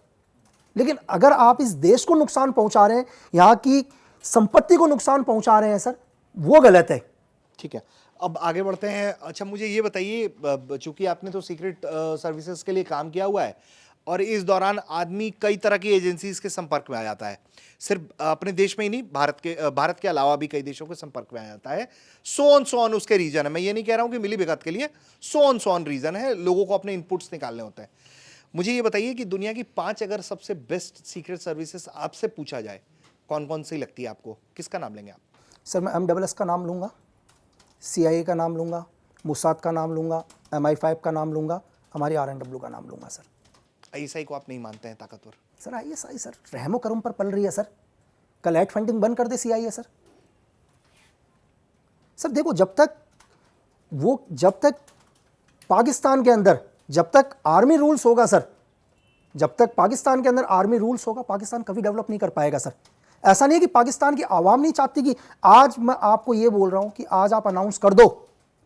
S1: लेकिन अगर आप इस देश को नुकसान पहुंचा रहे हैं, यहां की संपत्ति को नुकसान पहुंचा रहे हैं सर, वो गलत है।
S2: ठीक है, अब आगे बढ़ते हैं। अच्छा, मुझे ये बताइए, चूंकि आपने तो सीक्रेट सर्विसेज के लिए काम किया हुआ है और इस दौरान आदमी कई तरह की एजेंसीज के संपर्क में आ जाता है, सिर्फ अपने देश में ही नहीं, भारत के अलावा भी कई देशों के संपर्क में आ जाता है। सो ऑन उसके रीजन है, मैं ये नहीं कह रहा हूं कि मिली भगत के लिए, सो ऑन रीजन है, लोगों को अपने इनपुट्स निकालने होते हैं। मुझे ये बताइए कि दुनिया की 5 अगर सबसे बेस्ट सीक्रेट सर्विसेज आपसे पूछा जाए, कौन कौन सी लगती है आपको, किसका नाम लेंगे आप?
S1: सर, मैं MSS का नाम लूंगा, CIA का नाम लूंगा, मुसाद का नाम लूंगा, MI5 का नाम लूंगा, हमारी RNW का नाम लूंगा सर।
S2: ISI को आप नहीं मानते हैं ताकतवर?
S1: सर ISI सर रहमो करम पर पल रही है सर, कल एड फंडिंग बंद कर दे CIA सर। सर देखो, जब तक वो जब तक पाकिस्तान के अंदर जब तक आर्मी रूल्स होगा सर, जब तक पाकिस्तान के अंदर आर्मी रूल्स होगा, पाकिस्तान कभी डेवलप नहीं कर पाएगा सर। ऐसा नहीं है कि पाकिस्तान की आवाम नहीं चाहती कि आज मैं आपको ये बोल रहा हूं कि आज आप अनाउंस कर दो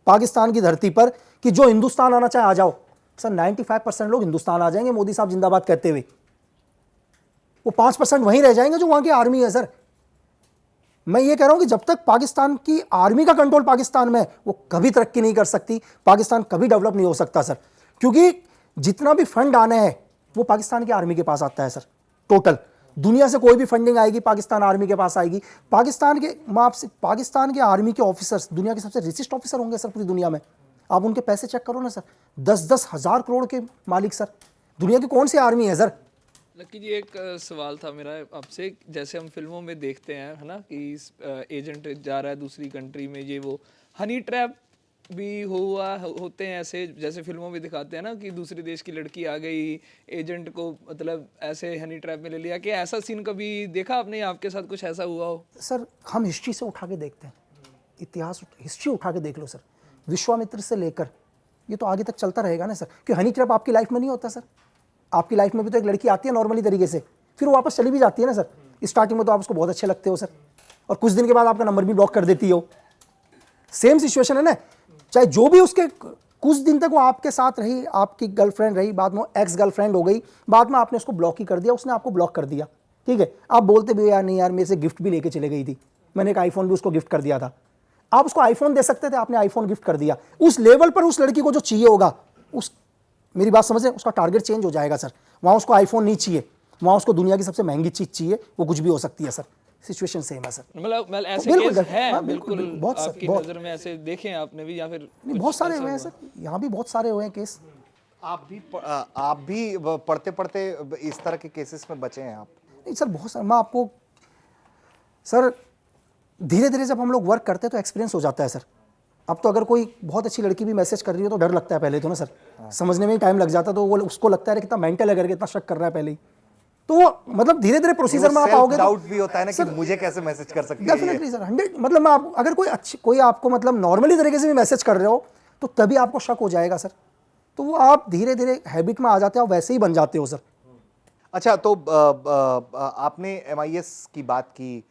S1: पाकिस्तान की धरती पर कि जो हिंदुस्तान आना चाहे आ जाओ सर, 95% लोग हिंदुस्तान आ जाएंगे मोदी साहब जिंदाबाद कहते हुए। वो 5% वहीं रह जाएंगे जो वहां की आर्मी है सर। मैं ये कह रहा हूं कि जब तक पाकिस्तान की आर्मी का कंट्रोल पाकिस्तान में है, वो कभी तरक्की नहीं कर सकती, पाकिस्तान कभी डेवलप नहीं हो सकता सर। क्योंकि जितना भी फंड आने हैं वो पाकिस्तान की आर्मी के पास आता है सर। टोटल दुनिया से कोई भी फंडिंग आएगी पाकिस्तान आर्मी के पास आएगी। पाकिस्तान के मैं आपसे पाकिस्तान के आर्मी के ऑफिसर्स दुनिया के सबसे रिचेस्ट ऑफिसर होंगे सर पूरी दुनिया में। आप उनके पैसे चेक करो ना सर, 10-10 हज़ार करोड़ के मालिक सर। दुनिया की कौन सी आर्मी है सर?
S4: लकी जी, एक सवाल था मेरा आपसे। जैसे हम फिल्मों में देखते हैं, है ना, कि एजेंट जा रहा है दूसरी कंट्री में, ये वो हनी ट्रैप भी होते हैं ऐसे, जैसे फिल्मों में दिखाते हैं ना कि दूसरे देश की लड़की आ गई, एजेंट को मतलब ऐसे हनी ट्रैप में ले लिया। कि ऐसा सीन कभी देखा आपने, आपके साथ कुछ ऐसा हुआ हो?
S1: सर हम हिस्ट्री से उठा के देखते हैं, इतिहास हिस्ट्री उठा के देख लो सर। विश्वामित्र से लेकर ये तो आगे तक चलता रहेगा ना सर। कि हनी ट्रैप आपकी लाइफ में नहीं होता सर। आपकी लाइफ में भी तो एक लड़की आती है नॉर्मली तरीके से, फिर वो वापस चली भी जाती है ना सर। स्टार्टिंग में तो आप उसको बहुत अच्छे लगते हो सर, और कुछ दिन के बाद आपका नंबर भी ब्लॉक कर देती हो। सेम सिचुएशन है ना। चाहे जो भी उसके कुछ दिन तक वो आपके साथ रही, आपकी गर्लफ्रेंड रही, बाद में एक्स गर्लफ्रेंड हो गई, बाद में आपने उसको ब्लॉक ही कर दिया, उसने आपको ब्लॉक कर दिया, ठीक है। आप बोलते भी यार नहीं यार मेरे से गिफ्ट भी लेके चले गई थी, मैंने एक आईफोन भी उसको गिफ्ट कर दिया था। आप उसको आईफोन दे सकते थे, आपने आईफोन गिफ्ट कर दिया। उस लेवल पर उस लड़की को जो चाहिए होगा, उस मेरी बात समझ रहे हैं, उसका टारगेट चेंज हो जाएगा सर। वहाँ उसको आईफोन नहीं चाहिए, वहाँ उसको दुनिया की सबसे महंगी चीज़ चाहिए, वो कुछ भी हो सकती है सर। सिचुएशन सेम है सर।
S4: मतलब ऐसे
S1: बिल्कुल,
S4: केस है
S1: हाँ,
S4: बिल्कुल
S1: बहुत सर,
S4: आपकी
S1: बहुत।
S4: नज़र में ऐसे देखे हैं आपने भी, या फिर
S1: नहीं, बहुत सारे हुए हैं सर, यहाँ भी बहुत सारे हुए हैं केस।
S2: आप भी पढ़ते पढ़ते इस तरह के केसेस में बचे हैं आप?
S1: नहीं सर, बहुत सारे। मैं आपको सर धीरे धीरे जब हम लोग वर्क करते हैं तो एक्सपीरियंस हो जाता है सर। अब तो अगर कोई बहुत अच्छी लड़की भी मैसेज कर रही हो तो डर लगता है पहले तो ना सर, समझने में ही टाइम लग जाता है। तो वो उसको लगता है कितना मेंटल है करके इतना शक कर रहा है पहले ही। तो वो मतलब धीरे धीरे प्रोसीजर में आप आओगे तो
S2: डाउट भी होता है ना कि मुझे कैसे मैसेज कर सकती है ये?
S1: Definitely sir 100। मतलब मैं आप अगर कोई आपको मतलब नॉर्मली तरीके से भी मैसेज कर रहे हो तो तभी आपको शक हो जाएगा सर। तो वो आप धीरे धीरे हैबिट में आ जाते हो, वैसे ही बन जाते हो सर।
S2: अच्छा, तो आपने MIS की बात की,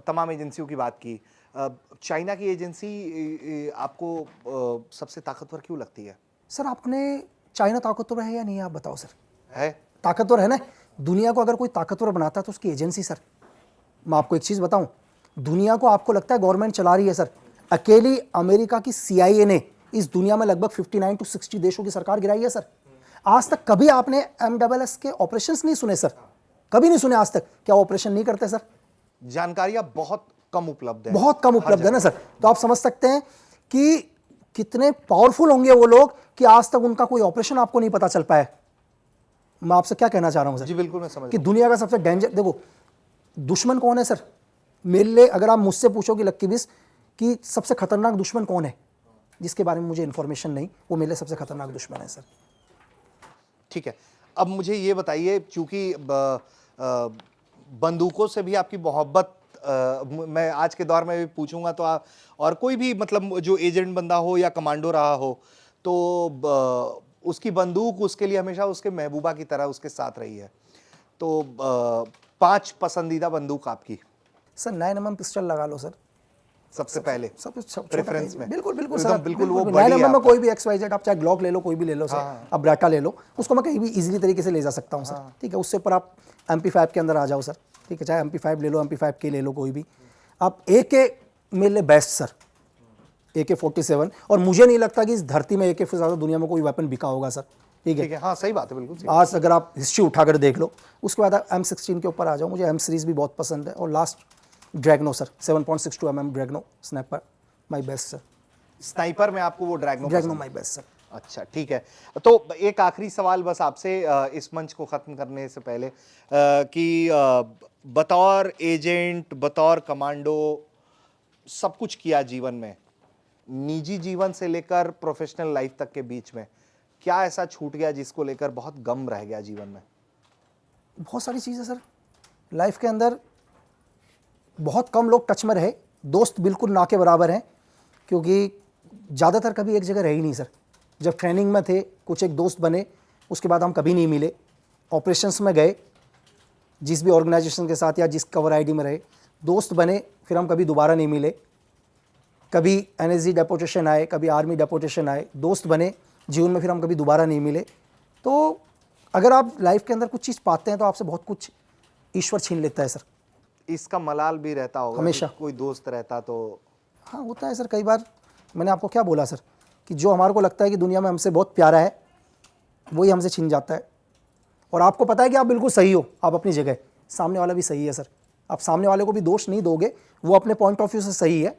S2: तमाम एजेंसियों की बात की। चाइना की एजेंसी आपको सबसे ताकतवर क्यों लगती है?
S1: सर आपने चाइना ताकतवर है या नहीं आप बताओ सर?
S2: है,
S1: ताकतवर है ना। दुनिया को अगर कोई ताकतवर बनाता है तो उसकी एजेंसी सर। मैं आपको एक चीज़ बताऊं, दुनिया को आपको लगता है गवर्नमेंट चला रही है सर। अकेली अमेरिका की CIA ने इस दुनिया में लगभग 59 to 60 देशों की सरकार गिराई है सर। आज तक कभी आपने MSS के ऑपरेशंस नहीं सुने सर, कभी नहीं सुने आज तक। क्या ऑपरेशन नहीं करते सर?
S2: जानकारियां बहुत कम उपलब्ध है,
S1: बहुत कम उपलब्ध है ना सर। तो आप समझ सकते हैं कि कितने पावरफुल होंगे वो लोग कि आज तक उनका कोई ऑपरेशन आपको नहीं पता चल पाया। मैं आपसे क्या कहना चाह रहा हूं सर?
S2: जी बिल्कुल, मैं समझ
S1: कि दुनिया का सबसे डेंजर, देखो दुश्मन कौन है सर मेरे लिए, अगर आप मुझसे पूछोगे लक्की बिस कि सबसे खतरनाक दुश्मन कौन है जिसके बारे में मुझे इंफॉर्मेशन नहीं, वो मेरे लिए सबसे खतरनाक दुश्मन है सर।
S2: ठीक है। अब मुझे ये बताइए, चूंकि बंदूकों से भी आपकी मोहब्बत, मैं आज के दौर में भी पूछूंगा तो आप और कोई भी मतलब जो एजेंट बंदा हो या कमांडो रहा हो तो उसकी बंदूक उसके लिए हमेशा उसके महबूबा की तरह उसके साथ रही है। तो 5 पसंदीदा बंदूक आपकी?
S1: सर 9mm पिस्टल लगा लो सर,
S2: सबसे पहले
S1: सब
S2: प्रेफरेंस में?
S1: बिल्कुल बिल्कुल
S2: एकदम
S1: सर,
S2: बिल्कुल वो
S1: 9mm में कोई भी XYZ, आप चाहे ग्लॉक ले लो, कोई भी ले लो सर।
S2: हाँ।
S1: आप ब्रेटा ले लो, उसको मैं कहीं भी इजीली तरीके से ले जा सकता हूँ सर, ठीक है। उससे ऊपर आप MP5 के अंदर आ जाओ सर, ठीक है। चाहे MP5 ले लो, MP5K ले लो, कोई भी। आप AK मेरे लिए बेस्ट सर, AK-47। और मुझे नहीं लगता कि इस धरती में AK से ज़्यादा दुनिया में कोई वेपन बिका होगा सर, ठीक है।
S2: हाँ सही बात है, बिल्कुल सही।
S1: आज अगर आप हिस्ट्री उठाकर देख लो, उसके बाद आप M16 के ऊपर आ जाओ, मुझे M सीरीज़ भी बहुत पसंद है। और last Dragunov sir, 7.62 mm Dragunov sniper, my best sir.
S2: Sniper में आपको वो ड्रैगनो
S1: माय बेस्ट सर।
S2: अच्छा, ठीक है। तो एक आखिरी सवाल बस आपसे इस मंच को ख़त्म करने से पहले, कि बतौर एजेंट, बतौर कमांडो, सब कुछ किया जीवन में, निजी जीवन से लेकर प्रोफेशनल लाइफ तक के बीच में क्या ऐसा छूट गया जिसको लेकर बहुत गम रह गया जीवन में?
S1: बहुत सारी चीज़ें सर लाइफ के अंदर, बहुत कम लोग टच में रहे, दोस्त बिल्कुल ना के बराबर हैं, क्योंकि ज़्यादातर कभी एक जगह रहे ही नहीं सर। जब ट्रेनिंग में थे कुछ एक दोस्त बने, उसके बाद हम कभी नहीं मिले। ऑपरेशंस में गए, जिस भी ऑर्गेनाइजेशन के साथ या जिस कवर आईडी में रहे, दोस्त बने, फिर हम कभी दोबारा नहीं मिले। कभी एनएसजी डेपोटेशन आए, कभी आर्मी डेपोटेशन आए, दोस्त बने जीवन में, फिर हम कभी दोबारा नहीं मिले। तो अगर आप लाइफ के अंदर कुछ चीज़ पाते हैं तो आपसे बहुत कुछ ईश्वर छीन लेता है सर।
S2: इसका मलाल भी रहता होगा
S1: हमेशा।
S2: कि कोई दोस्त रहता तो।
S1: हाँ होता है सर, कई बार। मैंने आपको क्या बोला सर कि जो हमारे को लगता है कि दुनिया में हमसे बहुत प्यारा है, वही हमसे छीन जाता है। और आपको पता है कि आप बिल्कुल सही हो, आप अपनी जगह, सामने वाला भी सही है सर। आप सामने वाले को भी दोष नहीं दोगे, वो अपने पॉइंट ऑफ व्यू से सही है,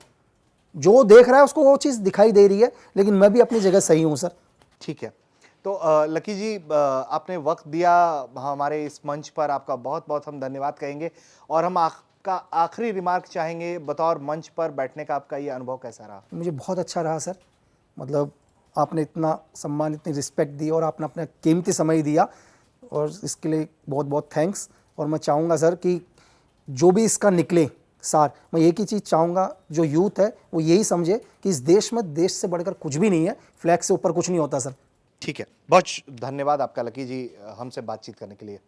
S1: जो देख रहा है उसको वो चीज़ दिखाई दे रही है, लेकिन मैं भी अपनी जगह सही हूँ सर।
S2: ठीक है, तो लकी जी, आपने वक्त दिया हमारे इस मंच पर, आपका बहुत बहुत हम धन्यवाद कहेंगे। और हम आपका आखिरी रिमार्क चाहेंगे, बतौर मंच पर बैठने का आपका ये अनुभव कैसा रहा?
S1: मुझे बहुत अच्छा रहा सर। मतलब आपने इतना सम्मान, इतनी रिस्पेक्ट दी और आपने अपना कीमती समय दिया, और इसके लिए बहुत बहुत थैंक्स। और मैं चाहूँगा सर कि जो भी इसका निकले सार, मैं एक ही चीज़ चाहूँगा, जो यूथ है वो यही समझे कि इस देश में देश से बढ़कर कुछ भी नहीं है, फ्लैग से ऊपर कुछ नहीं होता सर।
S2: ठीक है, बहुत धन्यवाद आपका लकी जी, हमसे बातचीत करने के लिए।